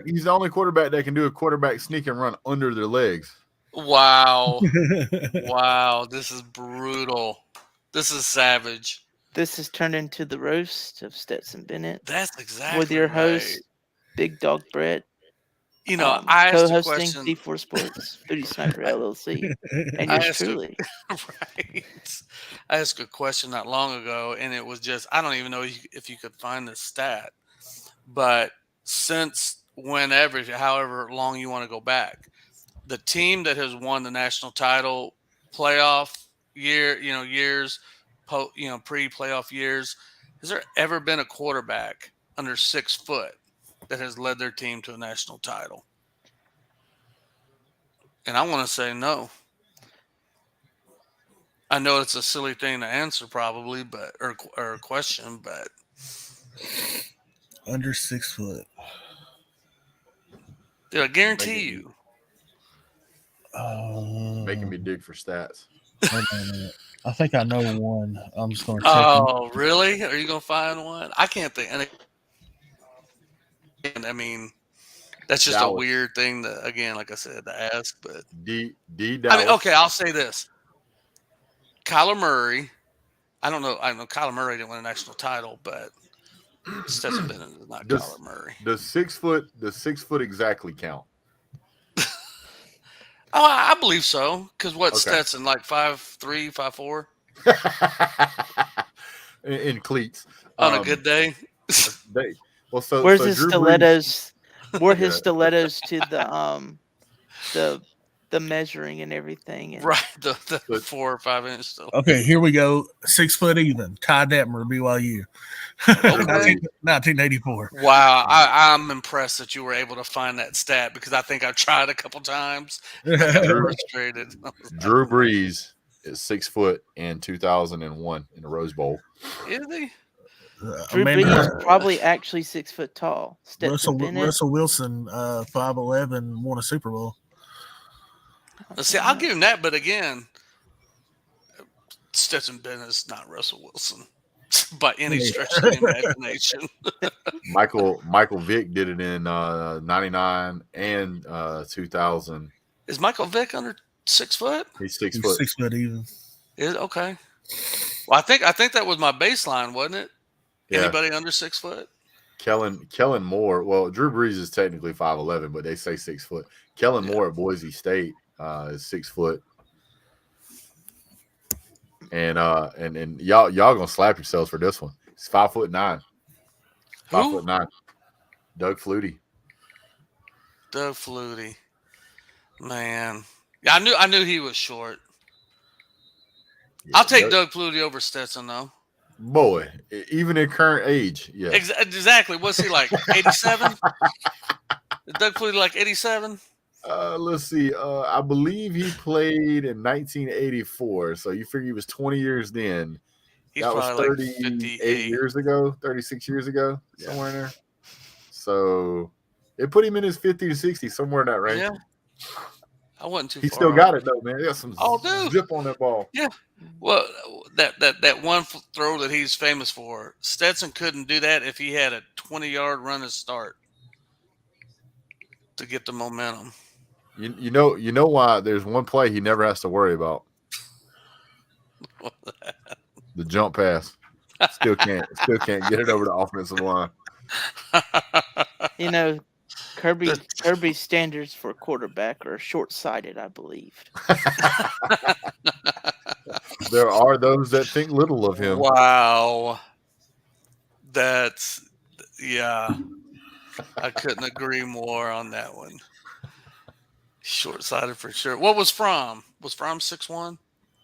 He's the only quarterback that can do a quarterback sneak and run under their legs. Wow. Wow. This is brutal. This is savage. This has turned into the roast of Stetson Bennett. That's exactly with your right. host, Big Dog Brett. You know, I asked a question. Co-hosting D4 Sports, Flutie Sniper LLC, and yours truly. Right. I asked a question not long ago, and it was just, I don't even know if you could find this stat, but since whenever, however long you want to go back, the team that has won the national title playoff years, pre-playoff years, has there ever been a quarterback under 6 foot that has led their team to a national title? And I want to say no. I know it's a silly thing to answer probably, but or a question, but under 6 foot. Dude, I guarantee you. Making me dig for stats. I think I know one. I'm just going to check. Oh, really? Are you going to find one? I can't think. And I mean, that's just a weird thing to, again, like I said, to ask. But I mean, okay, I'll say this: Kyler Murray. I know Kyler Murray didn't win a national title, but Stetson Bennett is not Kyler Murray. Does 6 foot exactly count? Oh, I believe so. Because Stetson, like 5'3", 5'4"? In cleats. On a good day? Where's his stilettos? Where his stilettos to the measuring and everything. And right, the 4 or 5 inch still. Okay, here we go. 6 foot even. Ty Detmer, BYU. Okay. 1984. Wow, I'm impressed that you were able to find that stat because I think I've tried a couple times. I got frustrated. Drew Brees is 6 foot in 2001 in the Rose Bowl. Is he? Drew Brees is probably actually 6 foot tall. Russell Wilson, 5'11", won a Super Bowl. See, I'll give him that, but again, Stetson Bennett is not Russell Wilson by any stretch of the imagination. Michael Vick did it in 99 and 2000. Is Michael Vick under 6 foot? He's 6 foot. 6 foot even. Is okay. Well, I think that was my baseline, wasn't it? Yeah. Anybody under 6 foot? Kellen Moore. Well, Drew Brees is technically 5'11", but they say 6 foot. Kellen Moore at Boise State is 6 foot. And y'all gonna slap yourselves for this one. He's 5'9". 5'9". Doug Flutie. Doug Flutie. Man. Yeah, I knew he was short. Yeah, I'll take Doug Flutie over Stetson though. Boy, even in current age, yeah. Exactly. What's he like? 87? Is Doug Flutie like 87? Let's see. I believe he played in 1984. So you figure he was 20 years then. He's That was probably 38 58 years ago, 36 years ago, somewhere in there. So it put him in his 50 to 60, somewhere in that range. Yeah. I wasn't too He far. still got it though, man. He got some dude. zip on that ball. Yeah. Well, that one throw that he's famous for, Stetson couldn't do that if he had a 20-yard run to start to get the momentum. You know why there's one play he never has to worry about. The jump pass. Still can't get it over the offensive line. You know, Kirby's standards for quarterback are short-sighted, I believe. There are those that think little of him. Wow. Yeah. I couldn't agree more on that one. Short-sighted for sure. What was Fromm? Was Fromm 6'1"?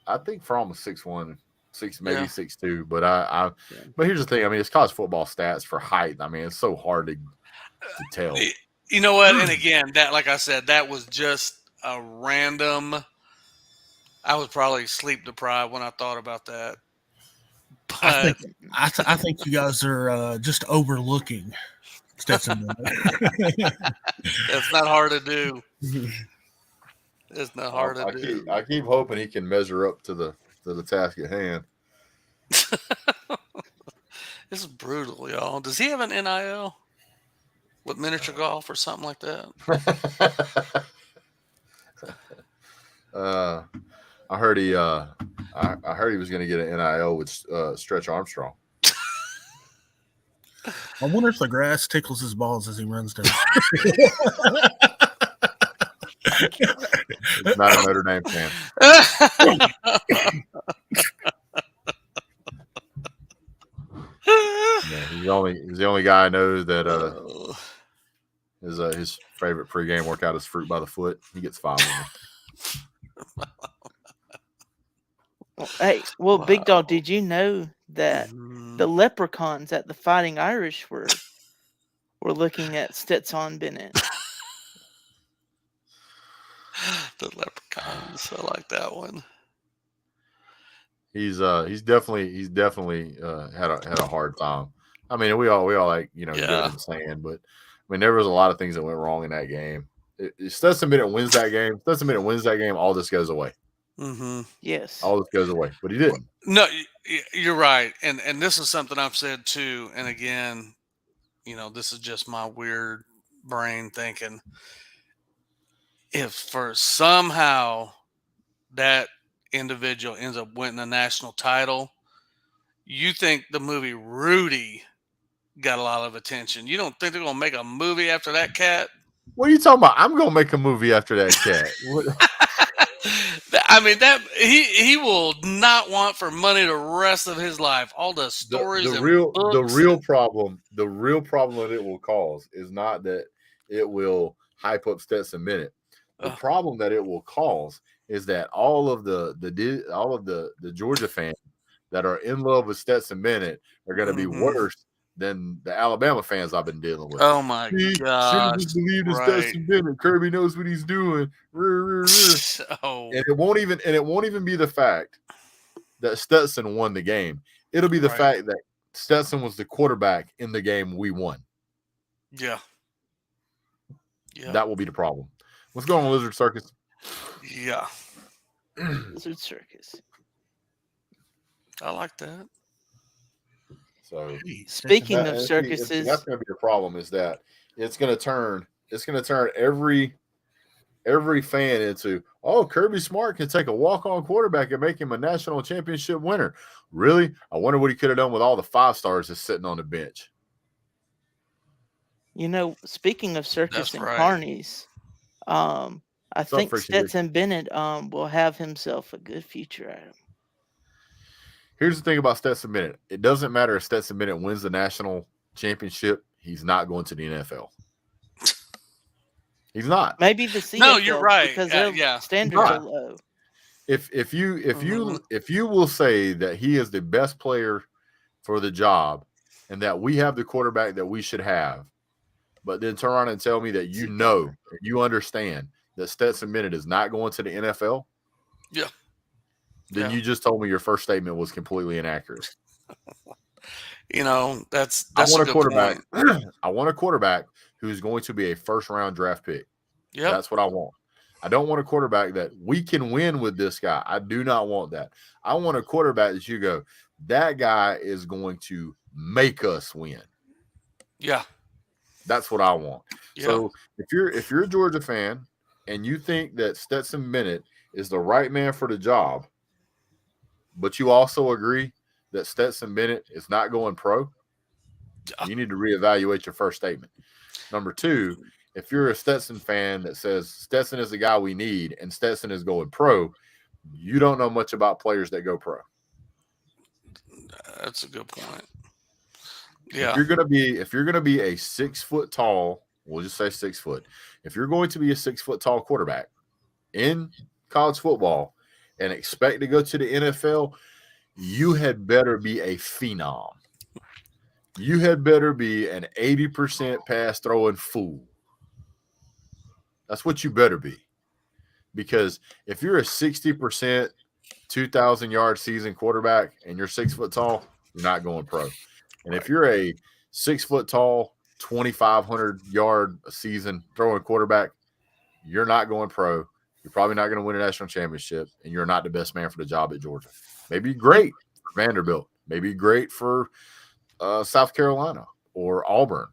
I think Fromm was 6'1", maybe Yeah. 6'2". But but here's the thing. I mean, it's college football stats for height. I mean, it's so hard to tell. You know what? And again, that, like I said, that was just a random. I was probably sleep deprived when I thought about that. But I think you guys are just overlooking Stetson. it's not hard to do. It's not hard to do. I keep hoping he can measure up to the task at hand. This is brutal, y'all. Does he have an NIL with miniature golf or something like that? I heard he was going to get an NIL with Stretch Armstrong. I wonder if the grass tickles his balls as he runs down. It's not a Notre Dame fan. Yeah, he's the only guy I know that his favorite pregame workout is fruit by the foot. He gets 5 of them. Hey, Big Dog, did you know that the leprechauns at the Fighting Irish were looking at Stetson Bennett? The leprechauns. I like that one. He's definitely had a hard time. I mean, we all like, good and saying, but I mean, there was a lot of things that went wrong in that game. Stetson Bennett wins that game. All this goes away. Mm-hmm. Yes. All this goes away, but he didn't. No, you're right. And this is something I've said too. And again, this is just my weird brain thinking. If for somehow that individual ends up winning a national title, you think the movie Rudy got a lot of attention? You don't think they're going to make a movie after that cat? What are you talking about? I'm going to make a movie after that cat. I mean, that he will not want for money the rest of his life. All the stories, the real problem that it will cause is not that it will hype up Stetson Bennett. The problem that it will cause is that all of the Georgia fans that are in love with Stetson Bennett are going to be worse than the Alabama fans I've been dealing with. Oh my gosh! Just believe in Stetson Bennett. Kirby knows what he's doing. Oh. And it won't even be the fact that Stetson won the game. It'll be the fact that Stetson was the quarterback in the game we won. Yeah. Yeah. That will be the problem. What's going on, Lizard Circus? Yeah. Lizard Circus. I like that. So speaking of circuses, that's going to be the problem. Is that it's going to turn every fan into, oh, Kirby Smart can take a walk-on quarterback and make him a national championship winner. Really? I wonder what he could have done with all the 5 stars that's sitting on the bench. Speaking of circus and carnies, I think Stetson Bennett will have himself a good future at him. Here's the thing about Stetson Bennett. It doesn't matter if Stetson Bennett wins the national championship. He's not going to the NFL. He's not. Maybe the CFP. No, you're right. Because their standards are low. If you will say that he is the best player for the job and that we have the quarterback that we should have, but then turn around and tell me that you understand that Stetson Bennett is not going to the NFL, then you just told me your first statement was completely inaccurate. That's I want a a quarterback. I want a quarterback who's going to be a first-round draft pick. Yep. That's what I want. I don't want a quarterback that we can win with this guy. I do not want that. I want a quarterback that you go, that guy is going to make us win. Yeah. That's what I want. Yep. So if you're a Georgia fan and you think that Stetson Bennett is the right man for the job, but you also agree that Stetson Bennett is not going pro, you need to reevaluate your first statement. Number two, if you're a Stetson fan that says Stetson is the guy we need and Stetson is going pro, you don't know much about players that go pro. That's a good point. Yeah. If you're gonna be a 6 foot tall, we'll just say 6 foot. If you're going to be a 6 foot tall quarterback in college football and expect to go to the NFL, you had better be a phenom. You had better be an 80% pass throwing fool. That's what you better be. Because if you're a 60%, 2,000 yard season quarterback and you're 6 foot tall, you're not going pro. And if you're a 6 foot tall, 2,500 yard a season throwing quarterback, you're not going pro. You're probably not going to win a national championship, and you're not the best man for the job at Georgia. Maybe great for Vanderbilt. Maybe great for South Carolina or Auburn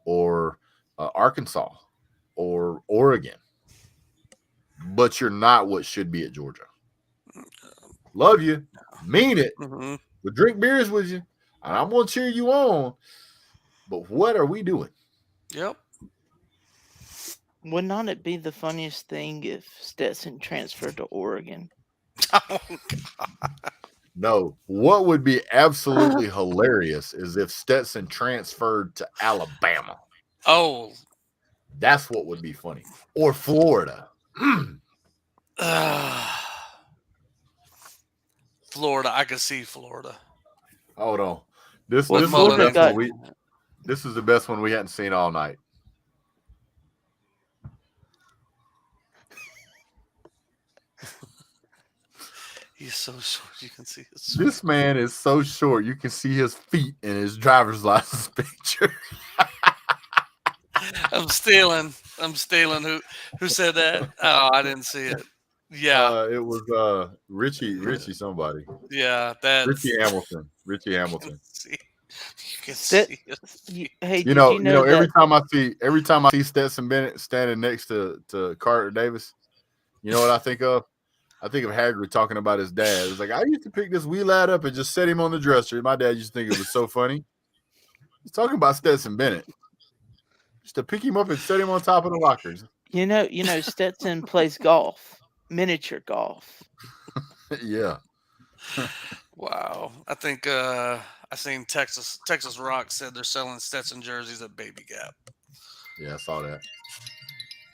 or Arkansas or Oregon. But you're not what should be at Georgia. Love you. Mean it. Mm-hmm. We'll drink beers with you. And I'm going to cheer you on. But what are we doing? Yep. Would not it be the funniest thing if Stetson transferred to Oregon? Oh, God. No. What would be absolutely hilarious is if Stetson transferred to Alabama. Oh. That's what would be funny. Or Florida. Florida. I can see Florida. Hold on. This What is the Florida best one this is the best one we hadn't seen all night. He's so short you can see his This man is so short you can see his feet in his driver's license picture. I'm stealing. Who said that? Oh, I didn't see it. Yeah. It was Richie somebody. Yeah, that's Richie Hamilton. You can see Hey, You know, every time I see Stetson Bennett standing next to Carter Davis, you know what I think of? I think of Hagrid talking about his dad. It's like, I used to pick this wee lad up and just set him on the dresser. My dad used to think it was so funny. He's talking about Stetson Bennett. Just to pick him up and set him on top of the lockers. You know, Stetson plays golf, miniature golf. Yeah. Wow. I think I seen Texas Rock said they're selling Stetson jerseys at Baby Gap. Yeah, I saw that.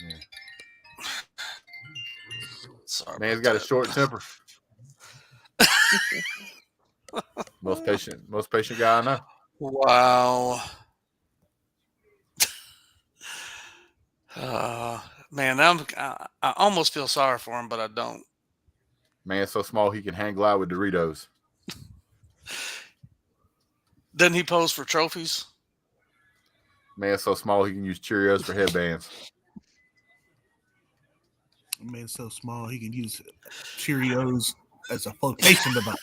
Yeah. Sorry. Man's got a short temper. most patient guy I know. Wow. Man, I almost feel sorry for him, but I don't. Man's so small he can hang glide with Doritos. Didn't he pose for trophies? Man's so small he can use Cheerios for headbands. Man's so small he can use Cheerios as a flotation device.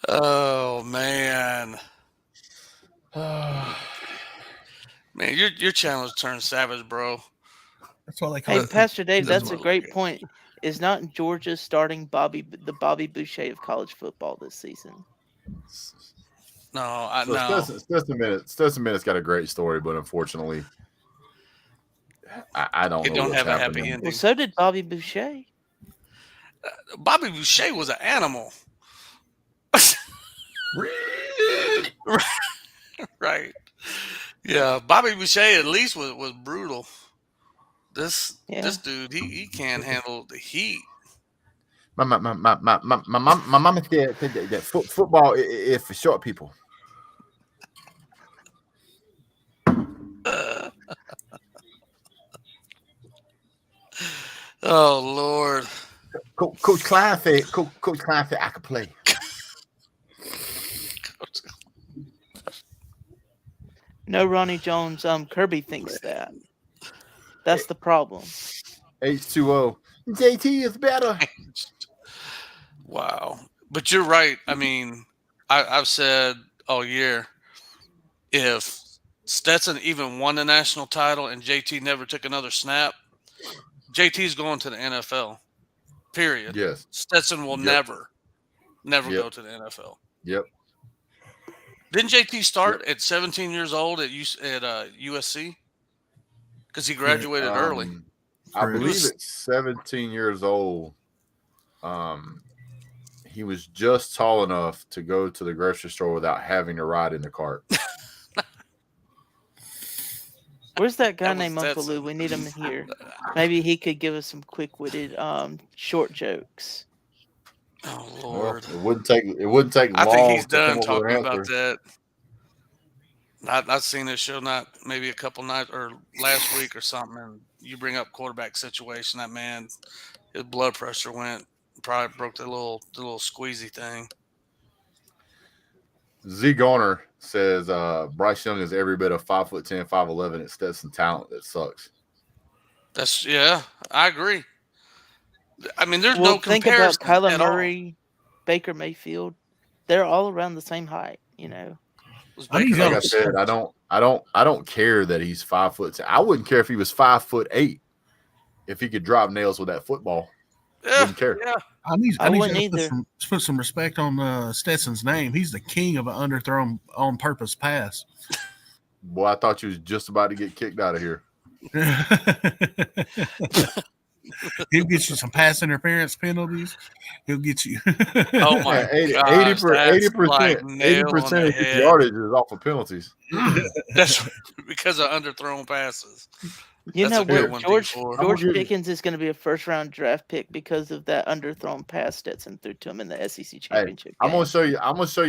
Oh man. Man, your channel's turned savage, bro. That's why they call Hey, it. Pastor Dave, that's a well, great okay. point. Is not Georgia starting the Bobby Boucher of college football this season? No, Stetson Bennett's got a great story, but unfortunately, I don't know what's have a happy happening. ending. Well, so did Bobby Boucher. Bobby Boucher was an animal. Right. Yeah, Bobby Boucher at least was brutal. This dude, he can't handle the heat. My mama said that football is for short people. Oh Lord. Coach Klein said I could play. No, Ronnie Jones. Kirby thinks that. That's the problem. H2O. JT is better. Wow. But you're right. I mean, I've said all year, if Stetson even won the national title and JT never took another snap, JT's going to the NFL. Period. Yes. Stetson will never go to the NFL. Yep. Didn't JT start at 17 years old at USC? Because he graduated early. I believe at 17 years old, he was just tall enough to go to the grocery store without having to ride in the cart. Where's that guy named Uncle Lou? We need him here. Maybe he could give us some quick-witted short jokes. Oh Lord! Well, it wouldn't take long. I think he's done talking about that. I've seen this show maybe a couple nights or last week or something, and you bring up quarterback situation. That man, his blood pressure probably broke the little squeezy thing. Z Garner says Bryce Young is every bit of 5'10", 5'11" at Stetson talent. That sucks. I agree. I mean, there's no think comparison. Think about Kyler Murray, Baker Mayfield. They're all around the same height, you know. Like I said, I don't care that he's 5 foot. I wouldn't care if he was 5'8". If he could drop nails with that football, wouldn't care. Yeah. I need to put some respect on Stetson's name. He's the king of an underthrown on purpose pass. Boy, I thought you was just about to get kicked out of here. He'll get you some pass interference penalties. He'll get you. Oh my 80% of his yardage is off of penalties. That's because of underthrown passes. You know what? George Pickens is going to be a first-round draft pick because of that underthrown pass Stetson threw to him in the SEC championship. I'm gonna show you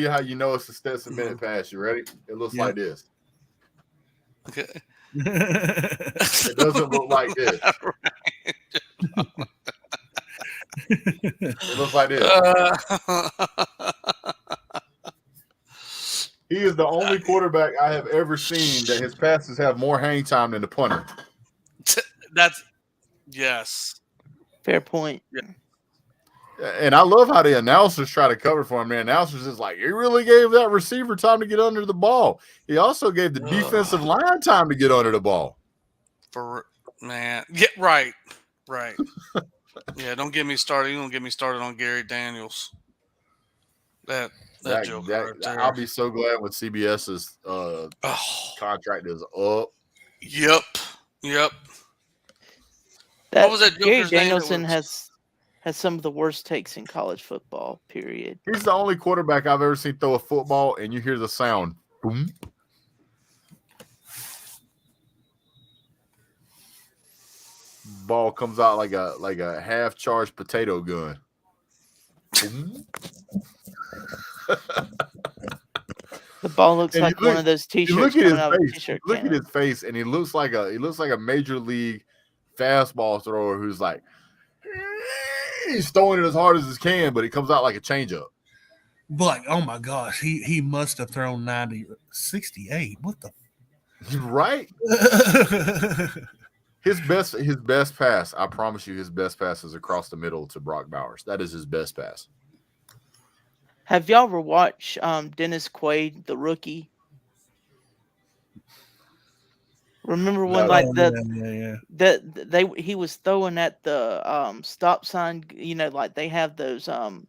how you know it's a Stetson Bennett pass. You ready? It looks like this. Okay. It doesn't look like this. It looks like this. He is the only quarterback I have ever seen that his passes have more hang time than the punter. Yes. Fair point. Yeah. And I love how the announcers try to cover for him. The announcers is like, he really gave that receiver time to get under the ball. He also gave the defensive line time to get under the ball. Yeah, right. Yeah, don't get me started. You don't get me started on Gary Daniels. That joke right there. I'll be so glad when CBS's contract is up. Yep. What was that? Gary Danielson has some of the worst takes in college football, period. He's the only quarterback I've ever seen throw a football and you hear the sound. Boom. Ball comes out like a half-charged potato gun. The ball looks like one of those T-shirts coming out of a T-shirt. Look at his face, and he looks like a major league fastball thrower who's like he's throwing it as hard as he can, but it comes out like a changeup. But oh my gosh, he must have thrown 68. What the? Right. His best pass, I promise you, his best pass is across the middle to Brock Bowers. That is his best pass. Have y'all ever watched Dennis Quaid, the rookie? Remember when he was throwing at the stop sign, you know, like they have those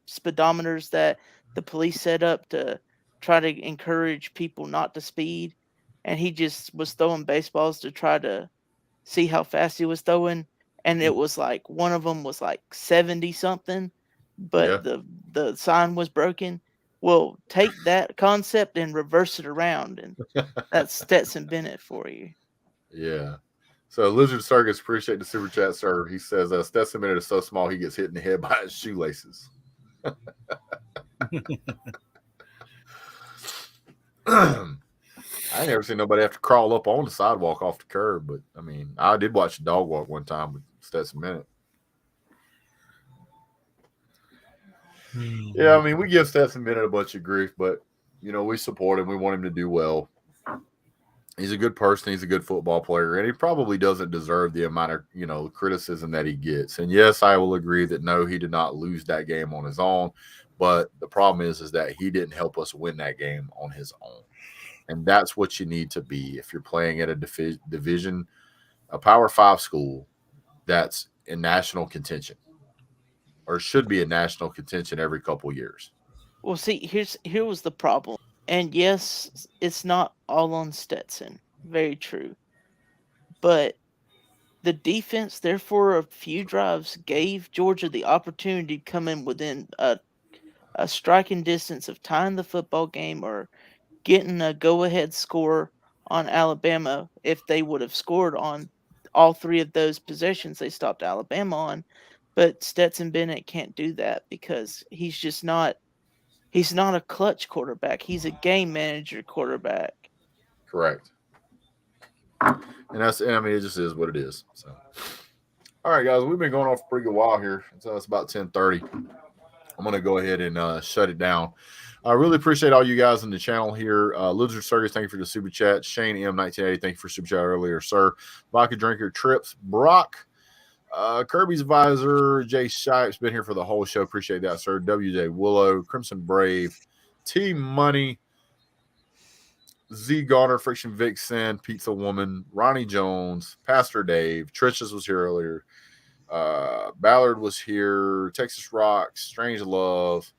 speedometers that the police set up to try to encourage people not to speed, and he just was throwing baseballs to try to see how fast he was throwing, and it was like one of them was like 70 something, but the sign was broken. Well, take that concept and reverse it around, and that's Stetson Bennett for you. Yeah. So Lizard Circus, appreciate the super chat, sir. He says Stetson Bennett is so small he gets hit in the head by his shoelaces. I ain't never seen nobody have to crawl up on the sidewalk off the curb, but I mean, I did watch the dog walk one time with Stetson Bennett. Yeah, I mean, we give Stetson Bennett a bunch of grief, but we support him. We want him to do well. He's a good person. He's a good football player, and he probably doesn't deserve the amount of criticism that he gets. And yes, I will agree that no, he did not lose that game on his own. But the problem is that he didn't help us win that game on his own. And that's what you need to be if you're playing at a division, a Power 5 school that's in national contention, or should be in national contention every couple of years. Well, see, here was the problem. And yes, it's not all on Stetson. Very true. But the defense, therefore, a few drives gave Georgia the opportunity to come in within a striking distance of tying the football game or getting a go-ahead score on Alabama. If they would have scored on all three of those possessions they stopped Alabama on. But Stetson Bennett can't do that because he's just not – he's not a clutch quarterback. He's a game manager quarterback. Correct. And it just is what it is. So, all right, guys, we've been going off a pretty good while here. So it's about 10:30. I'm going to go ahead and shut it down. I really appreciate all you guys on the channel here. Lizard Circus, thank you for the super chat. Shane M 1980, thank you for super chat earlier, sir. Vodka Drinker Trips, Brock, Kirby's Advisor, Jay Shipes, been here for the whole show. Appreciate that, sir. WJ Willow, Crimson Brave, T Money, Z Garner, Friction Vixen, Pizza Woman, Ronnie Jones, Pastor Dave, Trishes was here earlier. Ballard was here, Texas Rocks, Strange Love,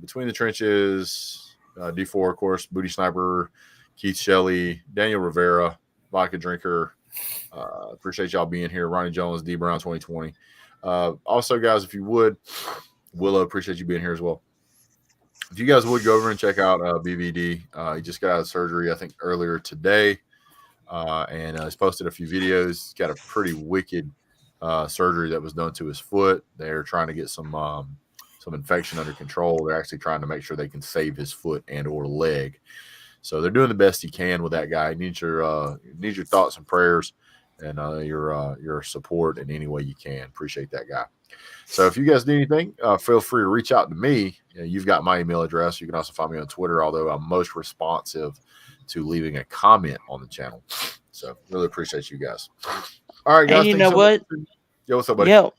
Between the Trenches, D4, of course, Booty Sniper, Keith Shelley, Daniel Rivera, Vodka Drinker. Appreciate y'all being here. Ronnie Jones, D Brown 2020. Also, guys, if you would, Willow, appreciate you being here as well. If you guys would go over and check out BVD, he just got out of surgery, I think, earlier today, and he's posted a few videos. He's got a pretty wicked surgery that was done to his foot. They're trying to get some infection under control. They're actually trying to make sure they can save his foot and or leg. So they're doing the best he can with that guy. He needs your thoughts and prayers and your support in any way you can. Appreciate that guy. So if you guys need anything, feel free to reach out to me. You've got my email address. You can also find me on Twitter, although I'm most responsive to leaving a comment on the channel. So really appreciate you guys. All right, guys. And you know what? Yo, what's up, buddy? Yo,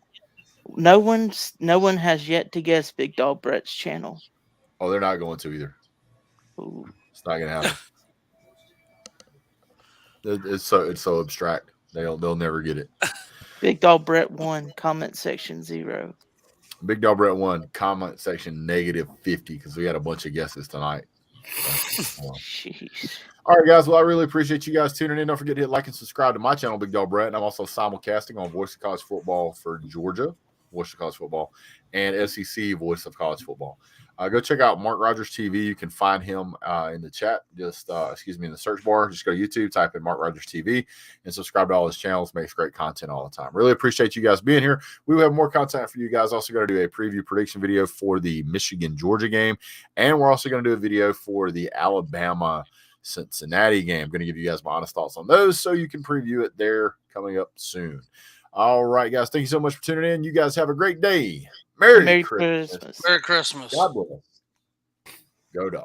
no one has yet to guess Big Dog Brett's channel. Oh, they're not going to either. Ooh. It's not gonna happen. It's so abstract. They'll never get it. Big Dog Brett 1, comment section 0. Big Dog Brett 1, comment section -50 because we had a bunch of guesses tonight. Jeez. All right, guys. Well, I really appreciate you guys tuning in. Don't forget to hit like and subscribe to my channel, Big Dog Brett. And I'm also simulcasting on Voice of College Football for Georgia, Voice of College Football, and SEC Voice of College Football. Go check out Mark Rogers TV. You can find him in the chat. Just in the search bar. Just go to YouTube, type in Mark Rogers TV, and subscribe to all his channels. Makes great content all the time. Really appreciate you guys being here. We will have more content for you guys. Also going to do a preview prediction video for the Michigan-Georgia game, and we're also going to do a video for the Alabama-Cincinnati game. I'm going to give you guys my honest thoughts on those, so you can preview it there coming up soon. All right, guys. Thank you so much for tuning in. You guys have a great day. Merry Christmas. Merry Christmas. God bless. Go Dog.